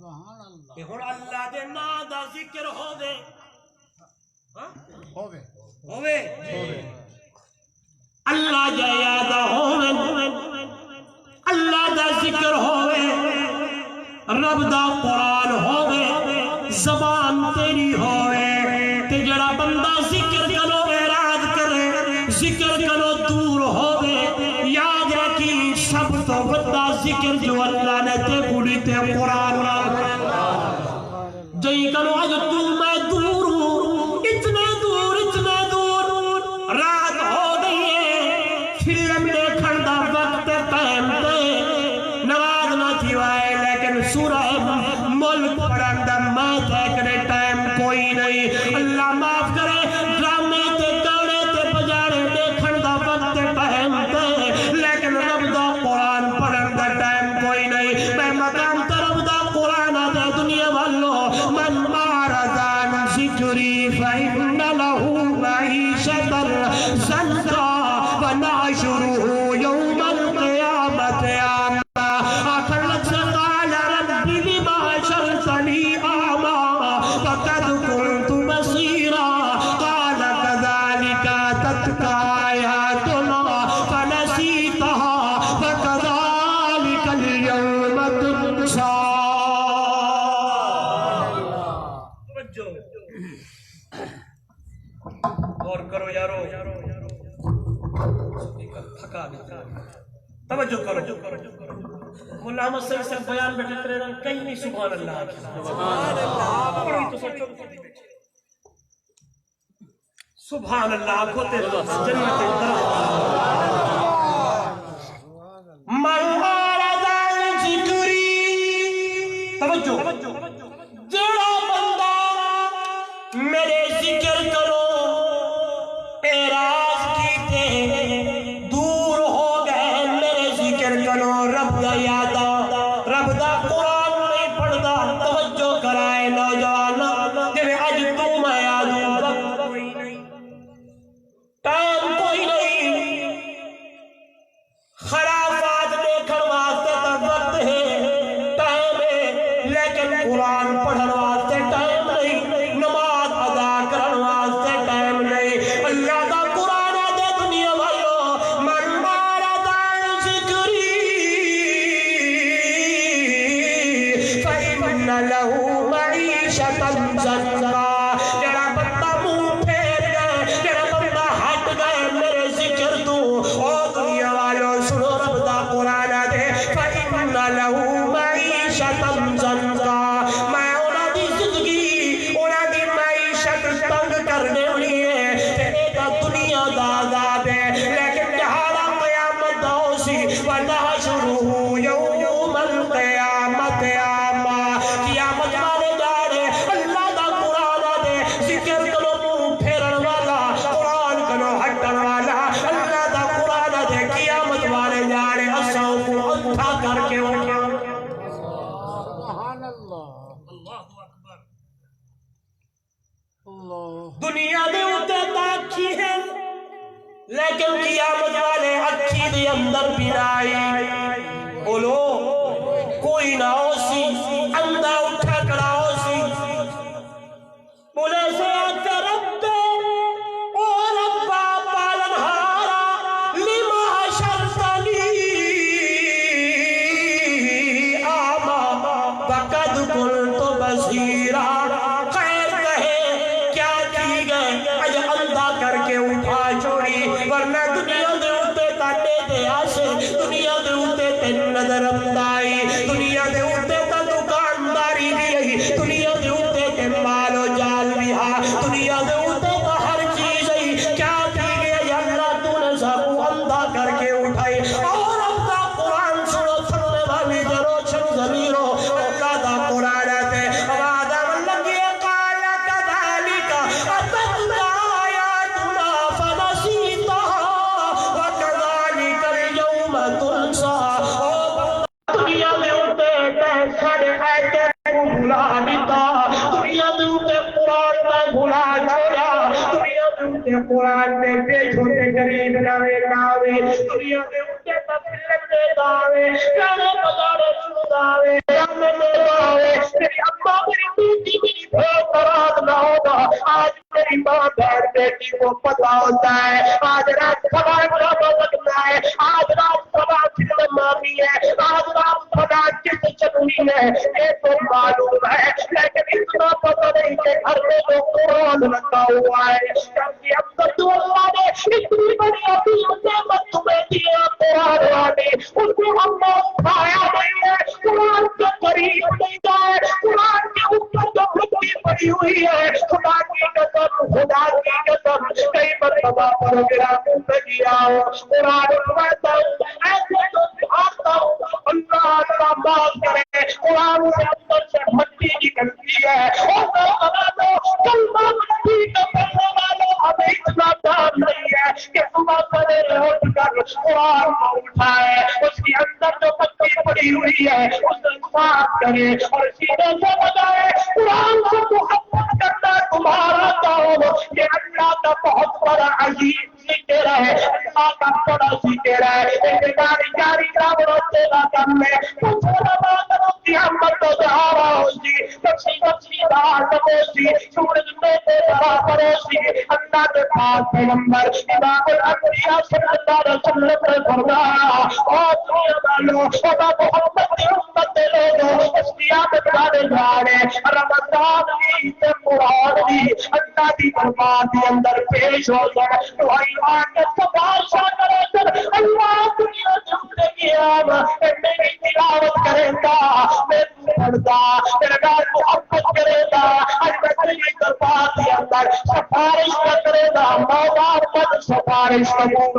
کہ ہن اللہ دے نام دا ذکر ہووے ہووے اللہ دا یاد ہووے اللہ دا ذکر ہووے رب دا قرآن ہووے زبان تیری ہووے تے جڑا بندہ ذکر کرو اعراض کرے ذکر کرو دور ہووے یاد رکھی سب تو بڑا ذکر جو اللہ نے تے بولی تے قرآن جئی کرو اج تو میں دور ہوں اتنے دور رات ہو گئی ہے فلم دیکھن دا وقت ٹائم تے نماز نہ تھی وائے لیکن سورہ ملک پڑھن دا میں دیکھنے ٹائم کوئی نہیں اللہ معاف کرے ڈرامے تے گانے تے بجانے دیکھن دا وقت ٹائم تے لیکن رب دا قرآن پڑھن دا ٹائم کوئی نہیں میں مقام تے رب دا قرآن دے دنیا والو من معرض عن ذکری فإن له معیشة ضنکا ونحشره یوم القیامت اعمی آخر لفظ قال رب لما حشرتنی اعمی وقد كنت بصیرا قال كذلك اتتك آیاتنا فنسیتها وكذلك اليوم تنسى اور کرو یارو تھکا توجہ کرو مولا احمد صاحب سے بیان بیٹھے کرے رہا کہیں نہیں سبحان اللہ سبحان اللہ کھوتے جنت من معرض عن ذکری توجہ جڑا بندہ میرے ذکر کرو اعراض کیتے دور ہو گئے میرے ذکر کرو رب دا یادا رب دا قرآن نہیں پڑھدا توجہ کرائے نوجوان کہ اج تو میں یادوں وقت کوئی نہیں ٹائم کوئی نہیں خرافات دیکھن واسطے تا وقت ہے ٹائم ہے لیکن قرآن پڑھن واسطے ٹائم نہیں نماز ادا کرن واسطے ٹائم نہیں اللہ دا قرآن دے دنیا والو من معرض عن ذکری فإن له معیشة ضنکا جڑا بندہ منہ پھیر گئے جڑا بندہ ہٹ گئے میرے ذکر تو او دنیا والو سنو رب دا قرآن دے فإن له معیشة ضنکا میں انہاں دی زندگی انہاں دی معیشت تنگ کرنے والی ہے تے ایک دنیا دا عذاب ہے لیکن جہاں قیامت دا اسی ونحشره یوم القیامت اعمی قیامت والے جاڑے اللہ دا قرآن دے ذکر کرو منہ پھیرن والا قرآن کرو ہٹن والا اللہ دا قرآن دے قیامت والے جاڑے اساں کو اٹھا کر کے اٹھا دنیا دے اتے تاکھی ہے لیکن قیامت والے اکھی دے اندر بھی آئی بولو کوئی نہ ہو سی اندھا اٹھا کڑا ہو سی بولے سے آتا رب او ربا پالنہارا لما حشرتنی اعمی وقد كنت بصیرا کر کے اٹھا چھوڑی ورنہ دنیا دے اتے تانے دے آسے دنیا دے اتے تے نظر امدائی دنیا دے اتے تا دکانداری بھی ہے دنیا دے اتے تے مال و جال بھی ہے دنیا دے اتے تا ہر چیز ہے کیا تھی گیا یا اللہ تو نے سب اندھا کر کے اٹھائی اور اپنا قرآن سنو سننے والی جروشن ضمیروں اللہ دا قرآن ہے وعدہ من لگی قال كذلك اتتك آیاتنا فنسیتها وكذلك اليوم تنسى دنیا میں اٹھے سارے آیتیں کو بھلا دیتا دنیا میں اٹھے قرآن میں بھلا چھوڑا دنیا میں اٹھے قرآن میں پیش ہوتے قریب ناوے ناوے دنیا میں اٹھے تفلت دے داوے گانے بجانے چھو داوے جامے دے داوے نبی کو پتا ہوتا ہے آج رات سبا ڈرامہ لگنا ہے، آج رات سبا فلم آنی ہے، آج رات سبا کس چلنی ہے، یہ تو معلوم ہے، لیکن اتنا پتا نہیں کہ گھر میں جو قرآن رکھا ہوا ہے، کیونکہ اب تک تو اللہ نے اتنی بڑی عظیم نعمت تمہیں دیا قرآن والے، اس کو ہم نے اٹھایا نہیں ہے، قرآن کے قریب نہیں جائے، قرآن کے اوپر جو مٹی پڑی ہوئی ہے، خدا کی قسم، خدا کی قسم، کئی مرتبہ پر میرا منہ کیا ہو، قرآن پڑھتا ہوں، ایسے تو دکھاتا ہوں، اللہ اللہ معاف کرے، قرآن سے اندر سے مٹی نکلتی ہے، اور میں بنا دو کلمہ مٹی کا پڑھنے والوں ہمیں اتنا کام نہیں ہے کہ صبح سویرے اٹھ کر قرآن کو اٹھائے، اس کے اندر جو مٹی پڑی ہوئی ہے اسے صاف کرے اور سینے سے بجائے قرآن کو محبت کرنا تمہارا کام، یہ اللہ کا بہت بڑا عظیم ذکر ہے، اللہ کا بڑا ذکر ہے، انتظاری جاری کا بڑھتے گا کم میں کچھ ربا کرو کہ ہم مردوں سے آرہا ہو جی بچی بچی دار نموزی سورج میں دے رہا پروسی اللہ کے پاس پیغمبر امام الانبیاء صلی اللہ علیہ وسلم نے فرمایا اور دنیا والوں خدا محمد کی امت دے لوگوں اس قیامت والے جانے رمضان بھی سے قرآن بھی اللہ کی دربار کے اندر پیش ہو جائے تو ایمان کے سفارشہ کرے کر اللہ دنیا جھوٹے کی آم میری تلاوت کرے گا میں پڑھ گا میرے گھر محبت کرے گا اجمت کی دربار کے اندر سفارش کرے گا مولا پر سفارش کروں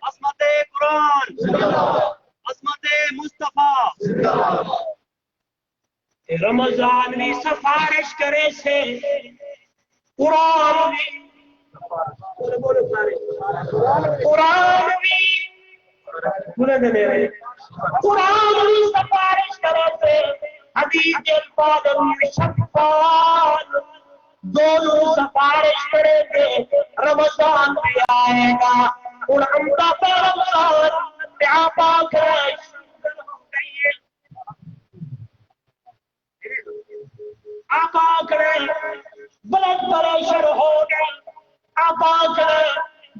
عظمت قرآن، عظمت مصطفیٰ، رمضان بھی سفارش کرے سے قرآن بھی قرآن بھی سفارش کرے سے حدیث الفاظ شفان دونوں سفارش کرے تھے رمضان بھی آئے گا قرآن کا پیغمبر کیا پاک ہے آقا کرے بلڈ پریشر ہو گئے آقا کرے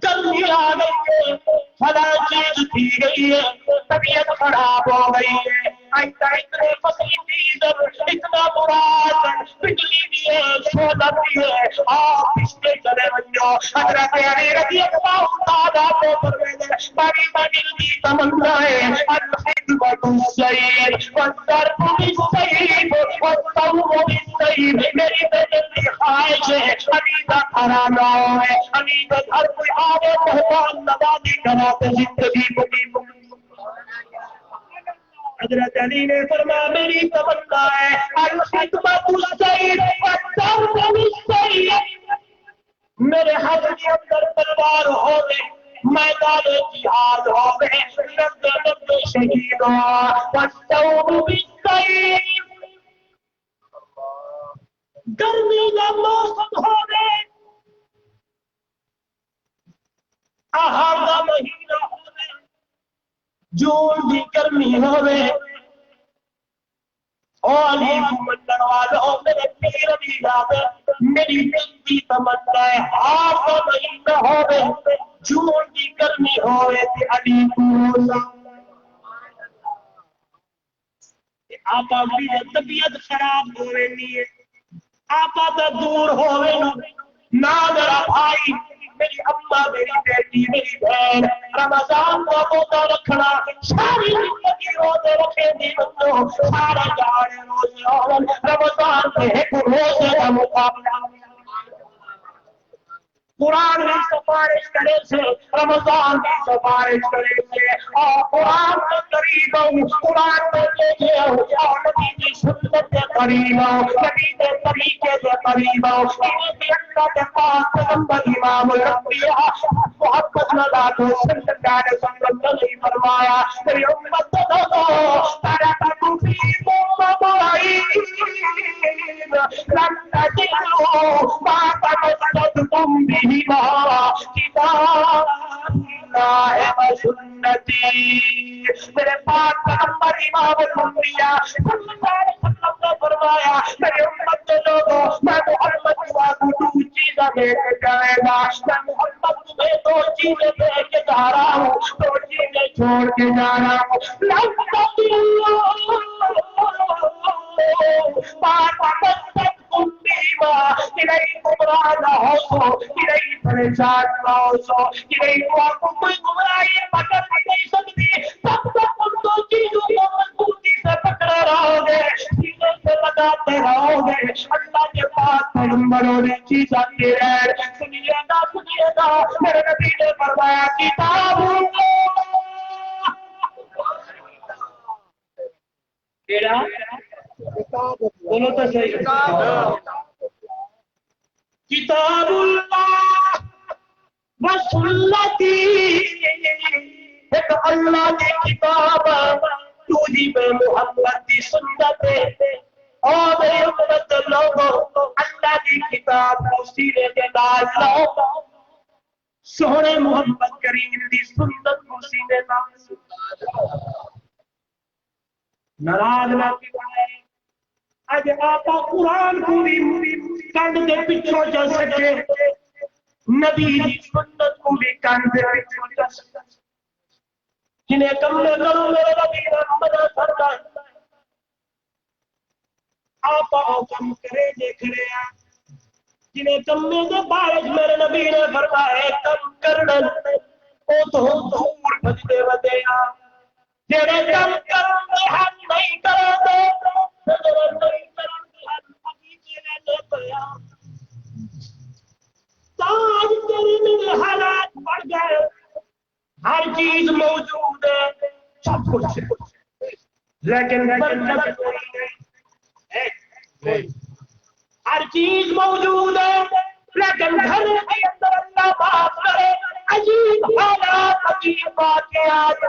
گرمی آ گئی ہے فلاں چیز تھی گئی ہے طبیعت خراب ہو گئی ہے اتنے فصلی چیز اتنا مراد بجلی بھی ہے سونا بھی ہے آپ اس میں چلے بنو حضرت علی رضی اللہ تعالیٰ کو فرمائے بڑی بڑی کی تمنا ہے الخدمت السید والضرب بالسید والصوم بالسید میری دل کی خواہش ہے علی کا گھرانہ ہے علی کا گھر کوئی آگے مہمان نوازی کرا تو زندگی کو حضرت علی نے فرمایا میری تمنا ہے الخدمت السید والضرب بالسید میرے ہاتھ کے اندر تلوار ہو گئے میدان جہاد ہو گئے لمبے لمبے شہید ہوا والصوم بالسید گرمی کا موسم ہو گئے آہار کا مہینہ ہو گئے جون کی گرمی ہو گئے علی گمندر والوں میرے پیر بھی جاتے میری دل کی تمنا ہے ہار کا مہینہ ہو گئے جون کی گرمی ہو گئے تھے علی کو آپا میری طبیعت خراب ہو رہی ہے آپا تو دور ہو گئے نہ میرا بھائی میری اماں میری بیٹی میری بہن رمضان کو روزہ رکھنا ساری زندگی روزے رکھے دی بندو سارا جانے روزے رمضان کے ایک روزے کا مقابلہ قرآن کی سفارش کرے سے رمضان کی سفارش کرے سے اور قرآن کے قریب ہوں قرآن میں لے کے ہوں اور نبی کی سنت کے قریب ہوں نبی کے طریقے کے قریب ہوں انہیں بھی اللہ کے پاس پیغمبر امام الانبیاء محمد صلی اللہ علیہ وسلم نے فرمایا میری امت دو تارا تکفیب مبعین لن تجلو ما تمسدتم بهما کتاب اللہ و سنتی میرے پاک پیغمبر امام الانبیاء صلی اللہ علیہ وسلم نے فرمایا میرے امت کے لوگوں میں محمد کو دو چیزیں دے کے جائے گا، میں محمد تمہیں دو چیزیں دے کے جا رہا ہوں، دو چیزیں چھوڑ کے جا رہا ہوں، پریشان نہ ہو سو کوئی گمراہی پکڑ نہیں سکتی تب تک ان دو چیزوں کو مضبوطی سے پکڑے رہو گے، سینے سے لگاتے رہو گے۔ اللہ کے پاس پیغمبروں نے چیزاں کی ہے، سنیے گا میرے نبی نے فرمایا کتاب بولو تو صحیح، کتاب اللہ وسنتی، ایک اللہ کی کتاب تو ہی میں محمد کی سنت ہے، اور میرے امت لوگوں اللہ کی کتاب کو سینے کے نال لاؤ، سونے محمد کریم کی سنت کو سینے نال ناراض نہ کیے اج آپ قرآن کو بھی کنڈ کے پیچھوں چل سکے، نبی کی سنت کو بھی کنڈ کے پیچھوں چل سکے، جنہیں کم میں کرو میرے نبی نے منع فرمایا، آپ کم کرے دیکھ رہے ہیں، جنہیں کم میں دے بارش میرے نبی نے فرمایا کم کرنا وہ تو دور بجتے بدے ہیں، جنہیں کم کرنے ہم نہیں کرو گے نہیں کرو گے ہم حقیقی رہنے پیا، تاج تیرے میرے حالات بڑھ گئے، ہر چیز موجود ہے سب کچھ لیکن برکت نہیں، ہر چیز موجود ہے لیکن گھر کے اندر اللہ معاف کرے عجیب حالات عجیب واقعات،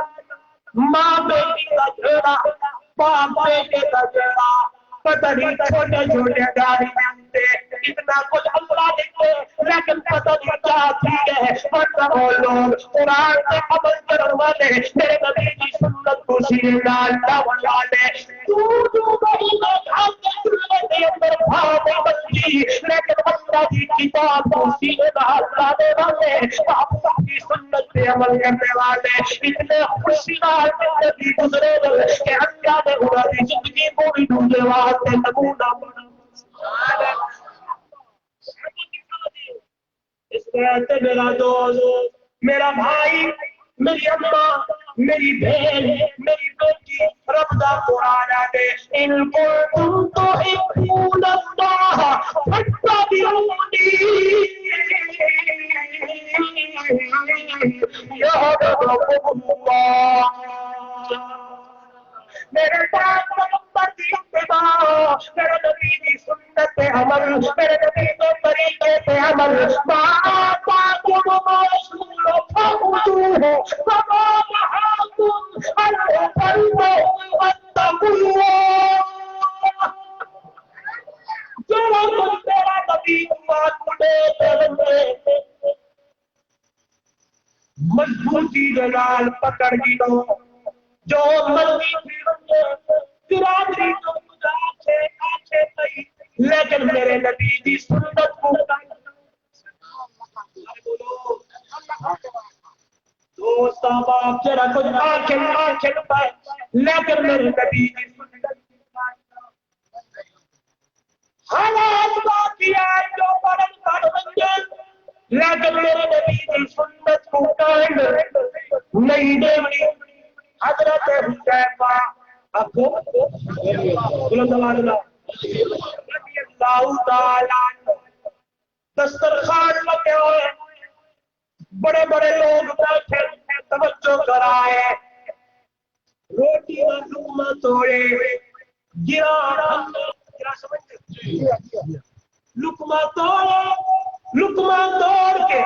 ماں بیٹی کا جھگڑا، باپ بیٹے کا جھگڑا، پتہ نہیں چھوٹے چھوٹے گاڑی ملتے اتنا کچھ اللہ دیتے لیکن پتہ نہیں کیا چیز ہے، ورنہ وہ لوگ قرآن سے عمل کرنے والے میرے نبی کی سنت کو سینے ڈالنے والے دور مہینے کھاتے کے اندر بھاؤ میں بچی لیکن اللہ کی کتاب کو سینے ڈالنے والے اللہ کی سنت پہ عمل کرنے والے اتنے خوشیار زندگی گزرے کہ اللہ نے انہوں کی زندگی کو بھی ڈھونڈے واسطے نمونہ بنا، اس طرح میرا دوست، میرا بھائی، میری اماں، میری بہن، میری بیٹی رب دا قرآن آدے ان کنتم تحبون اللہ فاتبعونی یحببکم اللہ، میرے پاس پیغمبر کی اتباع، میرے نبی کی سنت پہ عمل، میرے نبی کے طریقے پہ عمل، ما آتاکم الرسول فخذوہ وما نہاکم عنہ فانتہوا واتقوا اللہ، جو کچھ میرا نبی بات مجھے مضبوطی دلال پکڑ گیو، جو مرضی برادری تو آچھے پئی لیکن میرے نبی دی سنت کو دوست آپ جرا کچھ آنکھیں پائے لیکن میرے نبی دی سنت حالات باقی ہے جو بڑن بڑھ بنجن لیکن میرے نبی دی سنت کو قائم نہیں دیونی، حضرت حذیفہ ابو بلند آواز رضی اللہ تعالی دسترخوان لگے ہوئے، بڑے بڑے لوگ بیٹھے توجہ کرائے، روٹی کا لقمہ توڑے گرا لقمہ توڑ کے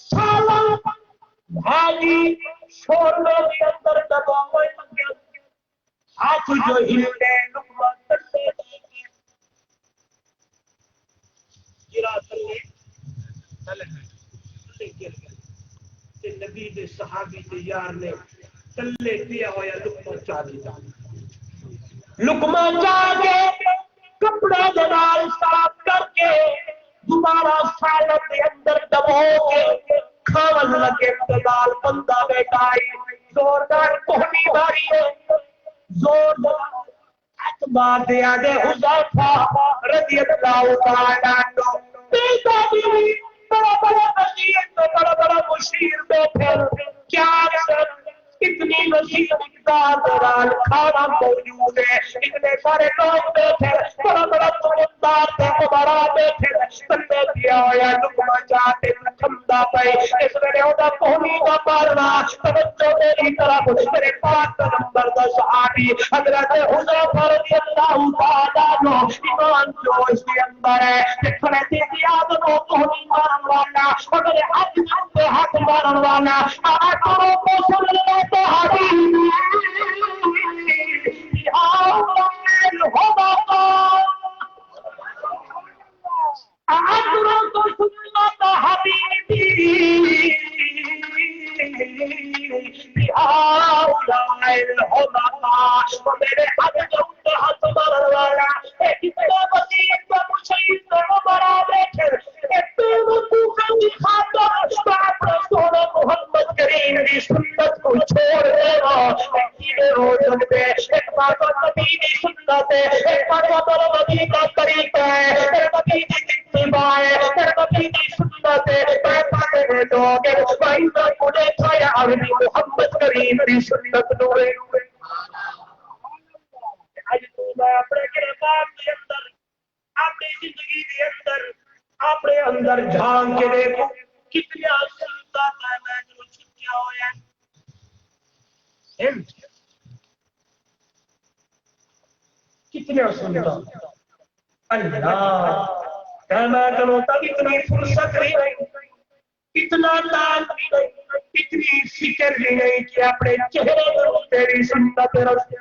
سالہ بھاجی شوربے کے اندر دباؤ لگے، ہاتھ جو ہلتے لقمہ تلے گرا تلے گر گئے، نبی دے صحابی دے یار نے تلے دیا ہوا لقمہ چاہیے لقمہ چاہ کے کپڑے دنال صاف کر کے دوبارہ سالن کے اندر دبو کے کھاون لگے دنال بندہ بیٹا آئی زوردار کوہنی ماری ہے زوردار اعتبار دیا دے حذیفہ رضی اللہ تعالیٰ عنہ بیٹا بھی بڑا بڑا عزیز بڑا بڑا مشیر بیٹھے کیا اکثر اتنی وسیع مقدار دوران کھانا موجود ہے اتنے سارے لوگ بیٹھے بڑا بڑا سمندار سے بڑا بیٹھے تلے دیا ہوا لقمہ چاہتے تھمدا پئے اس ویلے اودا کوہنی دا مارنا توجہ میری طرف میرے پاک پیغمبر دا صحابی حضرت حذیفہ رضی اللہ تعالیٰ عنہ ایمان جوش کے اندر ہے کہ کھڑے دی آدم کو کوہنی مارن والا اور میرے ہاتھ میں ہاتھ مارن والا آٹھوں کو سن لے تو حبیبی آٹھوں کو سن لے تو حبیبی میرے ہاتھ مارن والا کتنے وسیع مشہید بڑا بیٹھے سونا محمد کریم کی سنت کو چھوڑ دے گا روزن پہ ایک بار تو نبی کی سنت ہے ایک بار تو نبی کا طریقہ ہے نبی کی اتباع ہے نبی کی سنت ہے میں پاتے لوگ بھائی کو دیکھا یا عربی محمد کریم کی سنت نورے آج تو میں اپنے گرفتار کے اندر اپنی زندگی کے اندر اپنے اندر جھانک کے دیکھو کتنا سنتا ہے میں جو چھٹیا ہویا کتنا سنتا اللہ میں کروں تب اتنی فرصت نہیں اتنا تان بھی نہیں اتنی فکر بھی نہیں کہ اپنے چہرے پر تیری سنت رکھ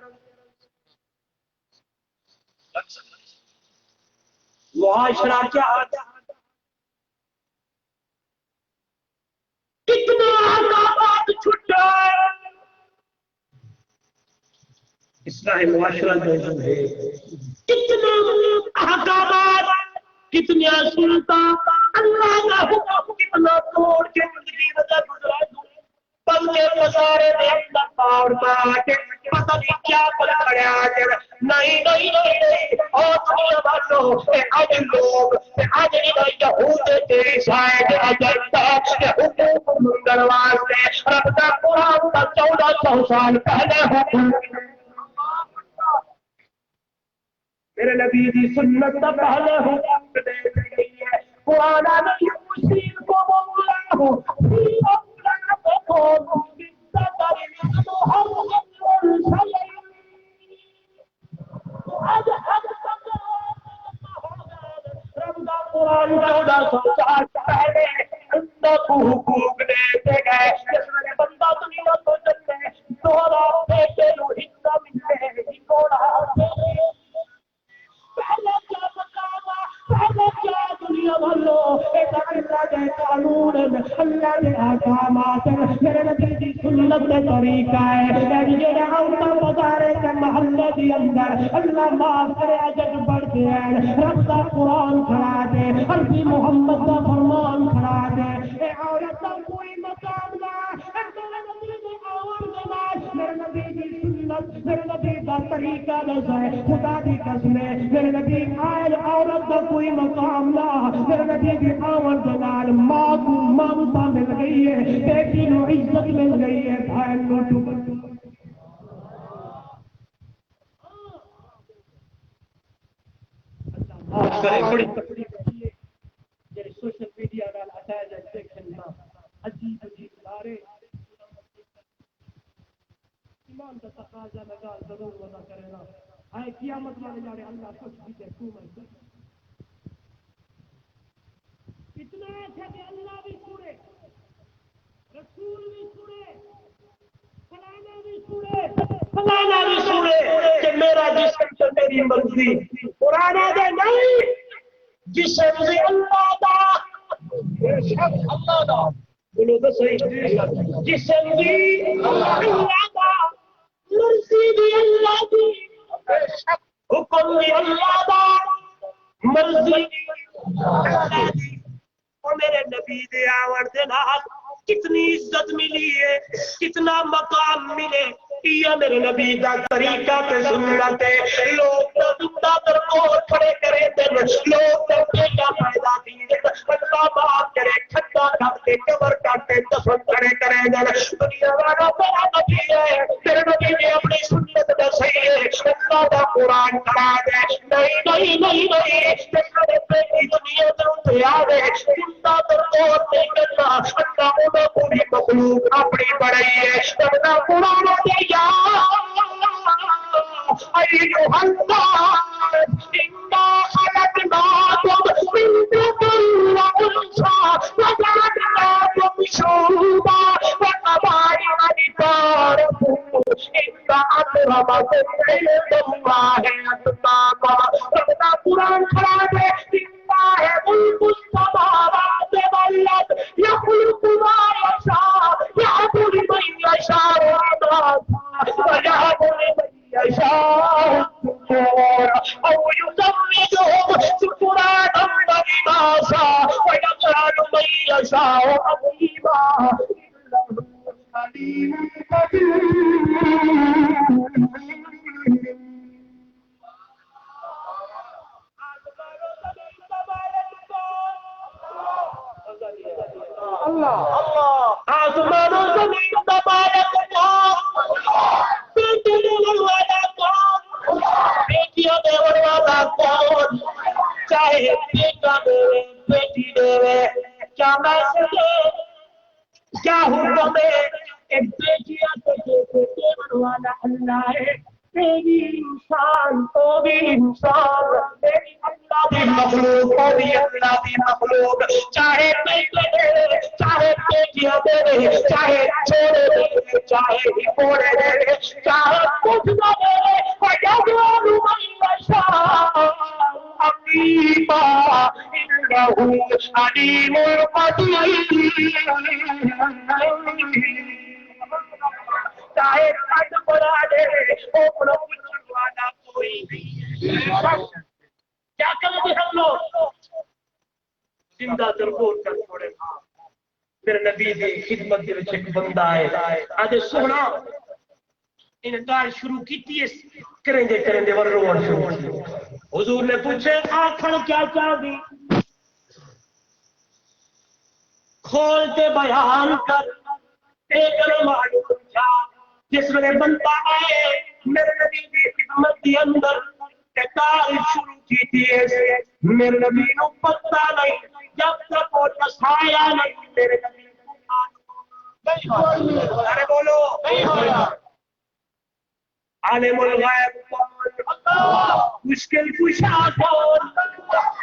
معاشرہ کیا آتا کتنا احکامات چھٹ جائے اصلاح معاشرہ جو ہے کتنے احکامات کتنی سنتا اللہ کا حکم کتنا توڑ کے زندگی وجہ گزرا بندے بازارے میں اپنا پاور مار کے پتہ نہیں کیا بلا کھڑیا نہیں نہیں نہیں نہیں اور دنیا والوں آج لوگ آج یہود تیری سائڈ اجنڈا حکومت منگل واسطے رب کا قرآن کا 1400 سال پہلے حکم میرے نبی کی سنت کا پہلے حکم دے گئی ہے قرآن میں مسلم کو بولا ہوں حقوق دیتے گئے جس میں بندہ دنیا کو چلے دوڑا بیٹے نو حصہ ملے دوڑا پہلے کیا مقامہ پہلے کیا دنیا بھلو ایسا اللہ کے قانون اللہ کے احکامات میرے نبی کی سنت کا طریقہ ہے یہ عورتوں بازارے کے محلے کے اندر اللہ معاف کرے جگ بڑھتے ہیں رب کا قرآن کھڑا دے عربی محمد کا فرمان کھڑا دے اے عورت کا کوئی مقام نہ میرے نبی کی آواز میرے نبی کی سنت میرے نبی کا طریقہ ہے خدا کی قسم میرے نبی آج عورت کا کوئی مقام نہ میرے نبی کی آواز دلال ماں کو ممتا مل گئی ہے بیٹی کو عزت مل گئی ہے بہن کو ٹکر اللہ کرے بڑی تکلیف ہے یہ سوشل میڈیا کا اٹیچ سیکشن میں عجیب عجیب لارے ایمان کا تقاضا لگا ضرور وضع کرے گا آئے قیامت والے جاڑے اللہ کچھ بھی دے تو میں اتنا اچھا کہ اللہ بھی سنے رسول بھی سنے فلانا بھی سنے کہ میرا جسم سے میری مرضی قرآن دے نہیں جسم سے اللہ دا اللہ دا بولو تو صحیح جسم بھی اللہ دا دی اللہ دی حکم دی اللہ دا مرضی اللہ دی اور میرے نبی دے آور دے نال کتنی عزت ملی ہے کتنا مقام ملے یہ میرے نبی دا طریقہ تے سنت ہے لوگ زندہ در کو کھڑے کرے دن لوگ بیٹا پیدا دیے اللہ معاف کرے کھٹا کھاتے قبر کاٹے دفن کرے دن دنیا والا بڑا نبی ہے میرے نبی نے اپنی سنت دا صحیح ہے اللہ دا قرآن کرا دے نہیں میرے بیٹی دنیا در یاد ہے زندہ در کو نہیں کرنا اللہ انہوں پوری مخلوق اپنی بڑھائی ہے اللہ قرآن دے أيها الناس إنا خلقناكم من ذكر وأنثى وجعلناكم شعوبا وقبائل لتعارفوا إن أكرمكم عند الله أتقاكم ربنا قرآن خراب لله ملك السماوات والأرض يخلق ما يشاء يهب لمن يشاء ويهب لمن يشاء الذكور أو يزوجهم ذكرانا وإناثا ويجعل من يشاء عقيما إنه عليم قدير اللہ آسمان و زمین تبارک بیٹی دینے والا کون بیٹیاں دینے والا کون چاہے بیٹا دے بیٹی دے کیا میسج ہے کیا حکم ہے ایک بیٹیاں دینے والا اللہ ہے تیری انسان تو بھی انسان تیری اللہ دی مخلوق تو بھی اللہ دی مخلوق چاہے بیٹے دے چاہے بیٹیاں دے چاہے چھوڑے دے چاہے ہی پوڑے دے چاہے کچھ نہ دے وَيَجْعَلُ مَن يَشَاءُ عَقِيمًا إِنَّهُ عَلِيمٌ قَدِيرٌ چاہے کٹ بڑھا دے اوپر پوچھنے والا کوئی نہیں کیا کریں گے ہم لوگ زندہ درگور کر چھوڑے میرے نبی دی خدمت دے وچ ایک بندہ ہے آج سونا انکار شروع کیتی ہے کریں دے ور روڑ شروع حضور نے پوچھے آنکھن کیا چاہ دی کھول کے بیان کر ایک معلوم تھا جس میں بنتا ہے میرے نبی کی خدمت کے اندر کار شروع کی تھی میرے نبی نو پتہ نہیں جب تک وہ نسایا نہیں میرے نبی ارے بولو عالم الغیب کون مشکل کشا کون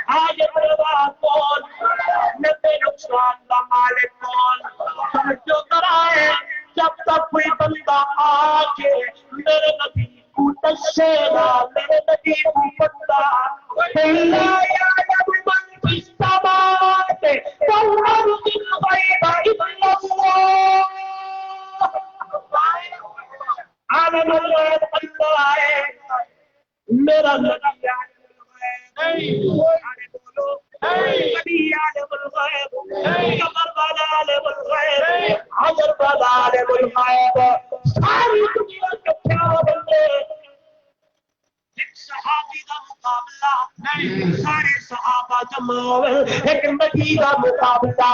حاجت روا کون نبی نقصان کا مالک کون سمجھو کرائے جب تک کوئی بندہ آ کے میرے نبی کو تشیدہ میرے نبی کو بندہ اللہ یعلم من فی السماوات والارض الغیب الا اللہ عالم الغیب اللہ ہے میرا نبی عالم الغیب نبی عالم الغیب قبر والا عالم الغیب حضر والا عالم الغیب ساری دنیا کتھا بندے ایک صحابی کا مقابلہ نہیں سارے صحابہ جمع ہوئے ایک نبی کا مقابلہ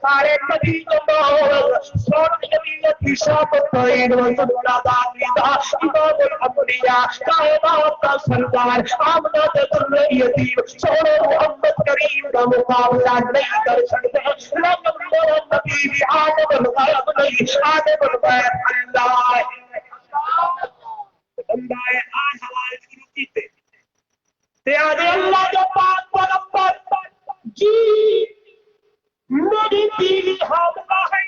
سارے نبی جمع ہوئے سوٹ نبیت کی شامت قائد و سنہ داخلہ امام الانبیاء کائنات کا سردار آمنہ ذریعتیم سونے محمد کریم کا مقابلہ نہیں کر سکتے لیکن میرا نبی بھی عالم الغیب نہیں عالم الغیب اللہ ہے بندہ ہے آج حوالے شروع کیتے تے آدھے اللہ جو پاک پیغمبر جی میری بیوی حاملہ ہے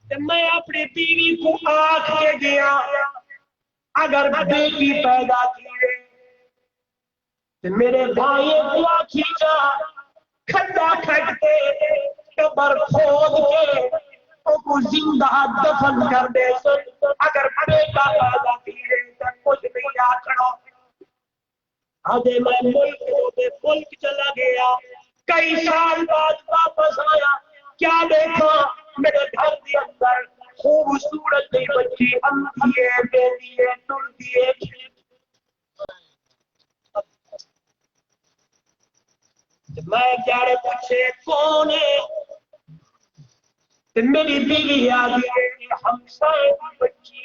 تے میں اپنی بیوی کو آنکھ کے گیا اگر بیٹی پیدا کی تے میرے بھائی کو کھینچا کھڈا کھٹتے قبر کھود کے کو زندہ دفن کر دے اگر بیٹا پیدا کیے تو کچھ نہیں آکھنا آدھے میں ملک چلا گیا کئی سال بعد واپس آیا کیا دیکھا میرے گھر کے اندر خوبصورت نہیں بچی امتی ہے بیٹی ہے ٹلتی ہے میں کیا پوچھے کون ہے میری بیوی آ گئی ہمسائے کی بچی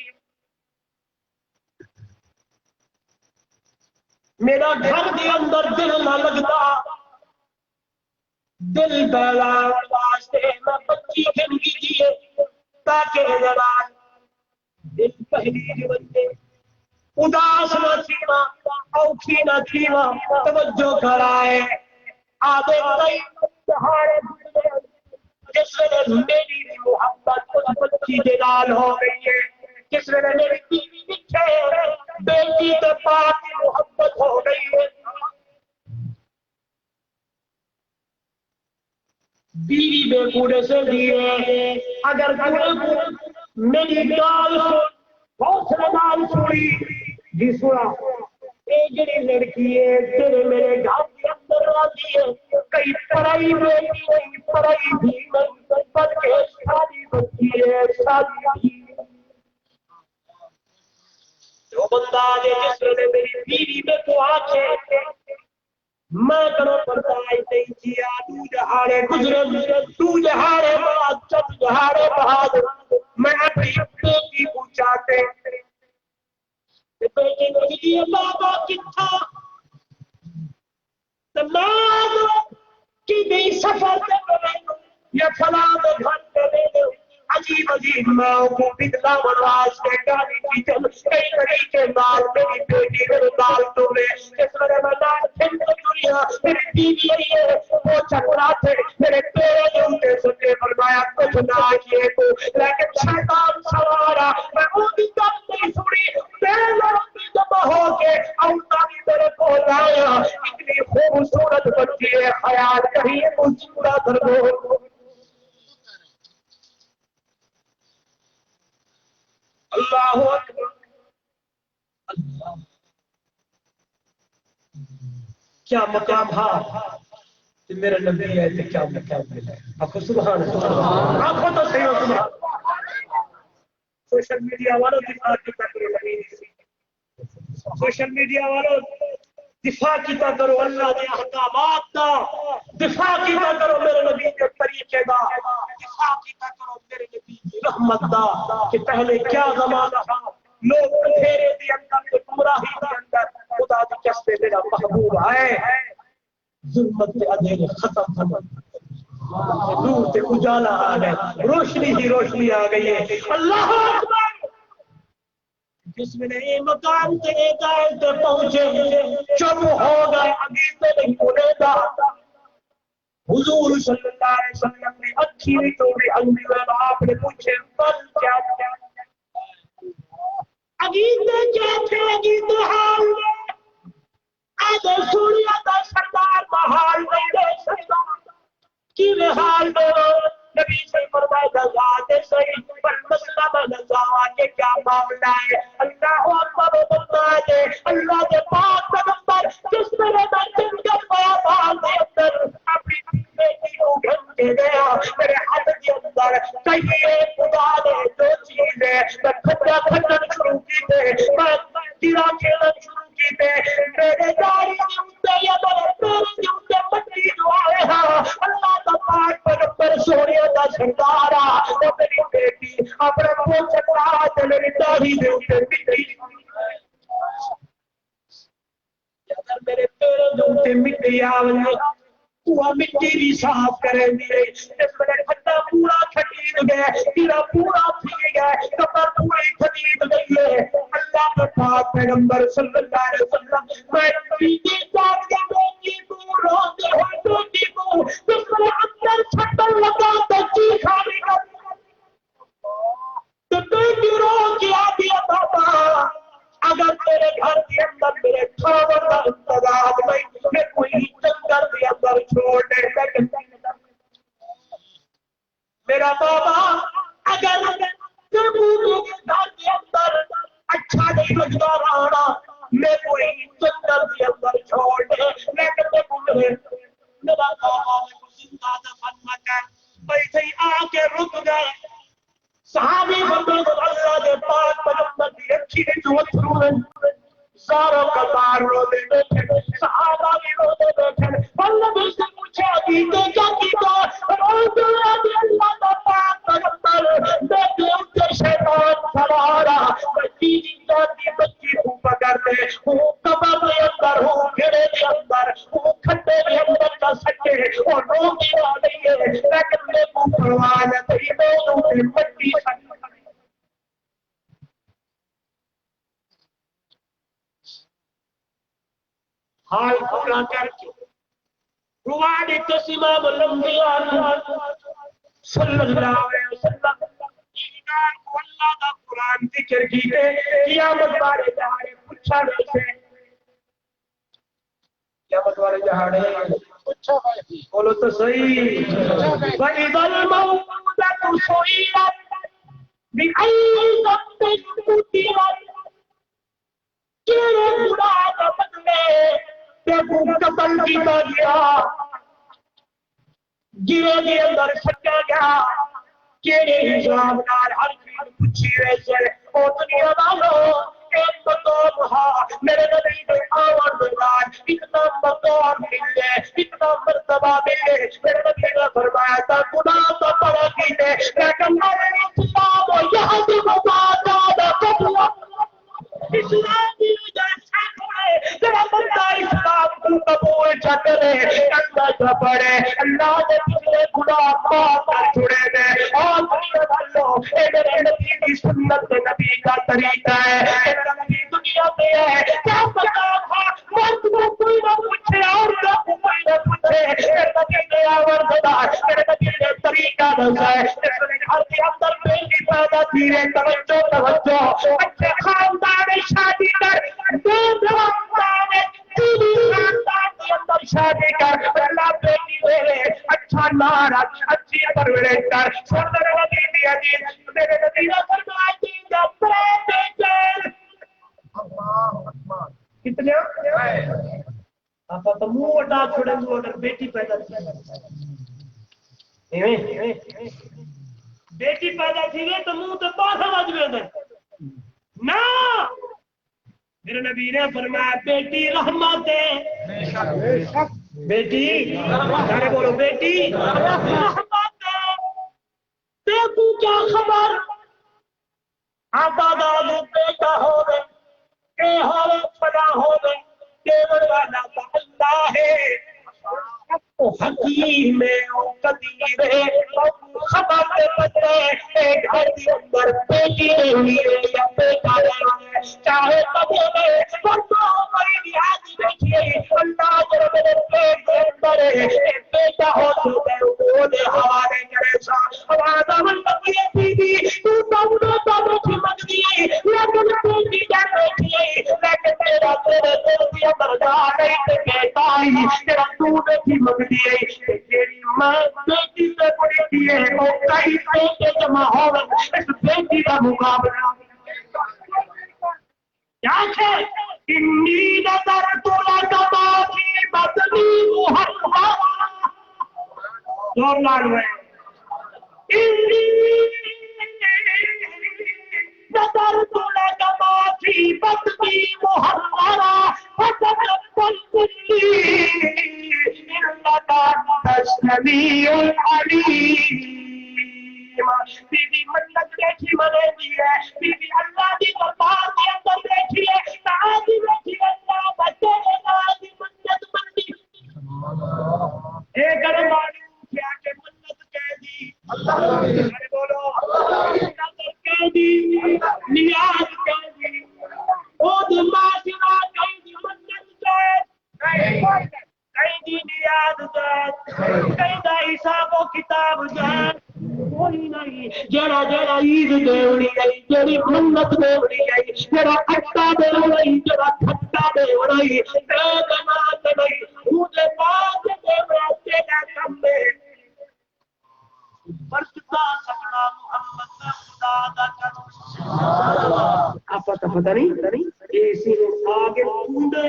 میرا گھر کے اندر دل نہ لگتا دل بہلانے واسطے میں بچی گن کیجیے تاکہ جوان دل پہلی بنتے اداس نہ تھیوا اوکھی نہ تھیوا توجہ کرائے آدھے کئی سہارے جس ویلے میری محبت اس بچی کے نال ہو گئی ہے جس ویلے میری بیوی پیچھے بیٹی کے پاس محبت ہو گئی ہے بیوی بے کوڑے سے دیے اگر میری گال بہت گال سنی جی سنا یہ جڑی لڑکی ہے تیرے میرے گھر کے اندر راضی ہے کئی پڑھائی بیٹی نہیں پڑھائی بھی نہیں بلکہ شادی بچی ہے شادی بھی جو بندہ آگے جس نے میری بیوی میں کو آکے میں کرو پردائی نہیں کیا تو جہارے گزرے تو جہارے بعد چند جہارے بعد میں اپنی بیٹی کو چاہتے بیٹی کو لیے بابا کتھا تمام کی بھی سفر کرے یا فلاں گھر کرے عجیب عجیب ماں کو بدلا منواز کے گالی کی جب کئی طریقے نال میری بیٹی میرے نال توڑے اس میں میں نال پھر کو دنیا میری بیوی ہے وہ چکرا تھے میرے پیرے جو انتے سکے فرمایا کچھ نہ کیے تو لیکن شیطان سوارا میں وہ بھی کم نہیں سنی میرے لوگ بھی جمع ہو کے اوتا بھی میرے کو لایا اتنی خوبصورت بچی ہے خیال کہیں مجھ پورا کر دو اللہ اکبر اللہ کیا مقام تھا کہ میرے نبی ہے کہ کیا مقام ملا آخو سبحان اللہ آخو تو صحیح ہو سبحان سوشل میڈیا والوں دفاع کیتا کرو سوشل میڈیا والوں دفاع کیتا کرو اللہ دے احکامات دا دفاع کیتا کرو میرے نبی کے طریقے دا دفاع کیتا کرو میرے نبی کی رحمت دا کہ پہلے کیا زمانہ تھا لوگ اندھیرے دی اندر گمراہی دی اندر خدا دی قسم میرا محبوب آئے ظلمت کے اندھیرے ختم ہو نور سے اجالا آ گئے روشنی ہی روشنی آ گئی ہے اللہ اکبر جس میں نے مقام سے ایک آئے پہنچے چپ ہو گئے ابھی سے نہیں بولے گا حضور صلی اللہ علیہ وسلم نے اچھی نہیں توڑی انبیاء آپ نے پوچھے بل کیا عقیدے کیا تھے عقیدے حال میں آدھے سوریا کا سردار محال نہیں دے سکتا کی حال میں نبی سے فرمایا ذات صحیح پر مسئلہ بنزاوا کہ کیا معاملہ ہے اللہ اکبر بندہ ہے اللہ کے پاک پیغمبر جس میں نے دن کے بیابان کے اندر اپنی بیٹی کو گھنٹے گیا میرے ہاتھ کے اندر کہیے خدا نے جو چیز ہے میں کھٹا کھٹن شروع کی تھے میں گرا کھیلن شروع کی تھے میرے داری جوتے یا میرے پیرے جوتے مٹی جو آئے ہاں اللہ کا پاک پیغمبر سونیا کا سردارا وہ میری بیٹی اپنے منہ چکرا تے میری داڑھی دے اوپر مٹی اگر میرے پیرے جوتے مٹی آوے وہ مٹی بھی صاف کریں گے اس میں کھٹا پورا کھٹید گئے تیرا پورا پھی گئے کپڑ پوری کھٹید گئی ہے اللہ کے پاک پیغمبر صلی اللہ علیہ وسلم میں بیٹی جاگ کے بیٹی کو روتے ہوئے بیٹی کو جس میں اندر چھٹن لگا تو چیخا بھی کر تو بیٹی رو کیا دیا بابا اگر میرے گھر کے اندر میرے کھاور کا انتظام نہیں میں کوئی جنگل کے اندر چھوڑ دے لیکن میرا بابا اگر گھر کے گئے صحابی بندے کو اللہ دے پاک پیغمبر دی اکھی وچ وتھرو سارا قطار رو دے بیٹھے صحابہ بھی رو دے بیٹھے اللہ نے سے پوچھا کی تو کیا کیتا رو دے اللہ دا پاک پیغمبر بیٹھے اوپر شیطان سوارا بچی دی بچی کو پکڑ لے وہ قبر کے اندر ہو گھڑے کے اندر وہ کھڈے کے اندر کا سکے اور رو دیا نہیں ہے لیکن میں کو پرواہ نہ تھی میں نے مٹی حال پورا کر کے رواد امام الانبیاء صلی اللہ علیہ وسلم ایمان کو اللہ کا قرآن ذکر کیتے قیامت والے جہاڑے پوچھا نہیں سے قیامت والے جہاڑے پوچھا بولو تو صحیح وَإِذَا الْمَوْءُودَةُ سُئِلَتْ بِأَيِّ ذَنبٍ قُتِلَتْ کیڑے گناہ کا بدلے کو قتل کیا گیا گرے کے اندر سٹا گیا کیڑے حساب نال ہر چیز پوچھی ویسے او دنیا والو ایک بطور ہاں میرے نبی نے آوان دوران اتنا بطور ملے اتنا مرتبہ ملے میرے نبی نے فرمایا تھا گناہ تو پڑا کیتے لیکن میرے اسلام و یہاں بھی مبادہ قبلہ اسلام کی وجہ سے تیرا بندہ اسلام کو قبول کرے اللہ کا پڑھے اللہ نے پچھلے گناہ معاف کر چھوڑے دے اور دنیا والو اے میرے نبی کی سنت نبی کا طریقہ ہے اے میرا نبی دنیا میں ہے کیا پتا تھا مرد کو کوئی نہ پوچھے اور کوئی نہ پوچھے میرے نبی نے آور دیا میرے نبی نے طریقہ دسایا ہر کے اندر بیٹی پیدا کی ہے توجہ اچھے خاندان شادی کر دو خاندان تیری خاندان کے اندر شادی کر اللہ بیٹی میرے اچھا نارا اچھی پرورش کر سردر نبی دی حدیث میرے نبی نے فرمایا کہ جب بیٹے کتنے آپ تو منہ اٹھا چھوڑیں گے اگر بیٹی پیدا کی بیٹی پیدا تھی تو منہ تو پاس آواز میں ادھر نہ میرے نبی نے فرمایا بیٹی رحمت ہے بیٹی سارے بولو بیٹی رحمت ہے دیکھو کیا خبر آبا دادو بیٹا ہو گئے اے ہو فلا ہو گئے دیور والا اللہ ہے حکیم قدیر ہے خبر کے بدلے ایک گھر کے اندر بیٹی رہی ہے یا بیٹا رہا ہے چاہے کبھی میں ورنہ بڑی نیازی بیٹھیے اللہ جب میرے پیٹ کے اندر ہے بیٹا ہو تو میں وہ دے حوالے کرے سا آوازہ من لگی بی بی تو تمہیں تو بیٹھی مگ دیئے لیکن بیٹی جا بیٹھی لیکن میرا تیرے دل کی اندر جا نہیں تے بیٹا ہی تیرا تو بیٹھی مگ دیئے تیری ماں بیٹی سے بڑی دیئے اور کئی بیٹے جمع ہو اس بیٹی کا مقابلہ کیا ہے انی نظرت لک ما فی بطنی محررا زور لالو ہے انی نظرت لک ما فی بطنی محررا فتقبل منی انک انت السمیع العلیم بی بی منت بیٹھی منے دی ہے بی بی اللہ دی دربار کے اندر بیٹھی ہے نازی بیٹھی ہے اللہ بچے نے نازی منت مندی اے گھر معلوم کیا کہ منت کہہ دی اللہ بولو نظر کہہ دی نیاز کہہ دی خود معاشرہ کہہ دی منت کہہ کہیں دی نیاز جات کہیں دا حساب و کتاب جات کوئی نہیں جڑا جڑا عید دیوڑی گئی جڑی منت دیوڑی گئی جڑا اٹا دیوڑی جڑا کھٹا دیوڑی اے جماعت نہیں مجھے بات دیوڑا تیرا کم میں برکتا سکنا محمد سے خدا دا کرو آپ کو پتہ نہیں اسی نے آگے کونڈے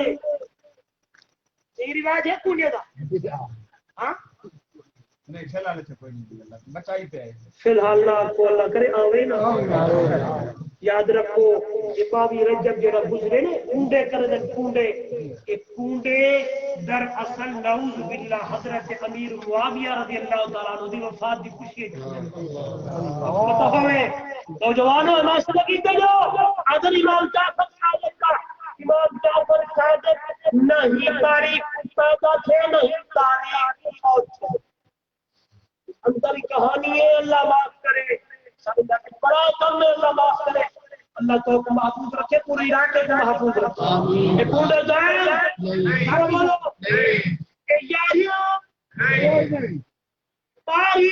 یہ رواج ہے کونڈے دا ہاں نہیں فی الحال سے کوئی نہیں اللہ بچائی پہ ہے فی الحال نہ کو اللہ کرے آوے نا یاد رکھو امام رجب جو گزرے نا کنڈے کر دے کنڈے یہ کنڈے در اصل نعوذ باللہ حضرت امیر معاویہ رضی اللہ تعالیٰ عنہ دی وفات دی خوشی ہے پتہ ہوئے نوجوانوں ماشاء اللہ کی جو حضرت امام جعفر صادق کا امام جعفر صادق نہیں تاریخ پیدا تھے نہیں تاریخ موت تھے اندر کہانی ہے اللہ معاف کرے بڑا کم ہے اللہ معاف کرے اللہ تو محفوظ رکھے پوری علاقے کو محفوظ رکھے یہ پورے جائیں ہر بولو یاریاں پاری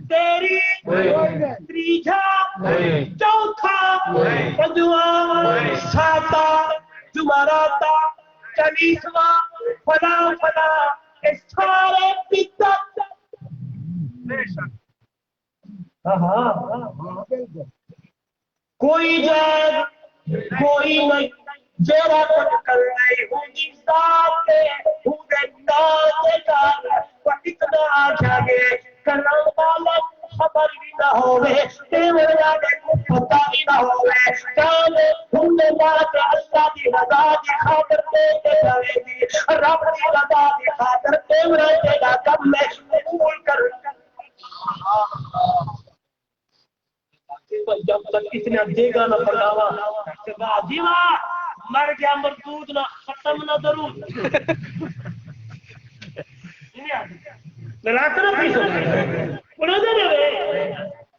تیری تریجا چوتھا پنجواں ساتا جمعراتا چالیسواں فلاں فلاں اس سارے بدعت کوئی جائے کوئی نہیں جیرا کچھ کر رہی ہوں گی ساتھ ہوں گے ناتے کار وہ اتنا آجا گے کرم والا خبر بھی نہ ہوئے تیور جانے کو پتا بھی نہ ہوئے جانے ہوں نے بات اللہ کی رضا کی خاطر دیتے جائے گی رب کی رضا کی خاطر تیور جینا کم میں قبول کر جب تک اتنا دے گا نہ پڑھاوا دیوا مر گیا مردود نہ ختم نہ درود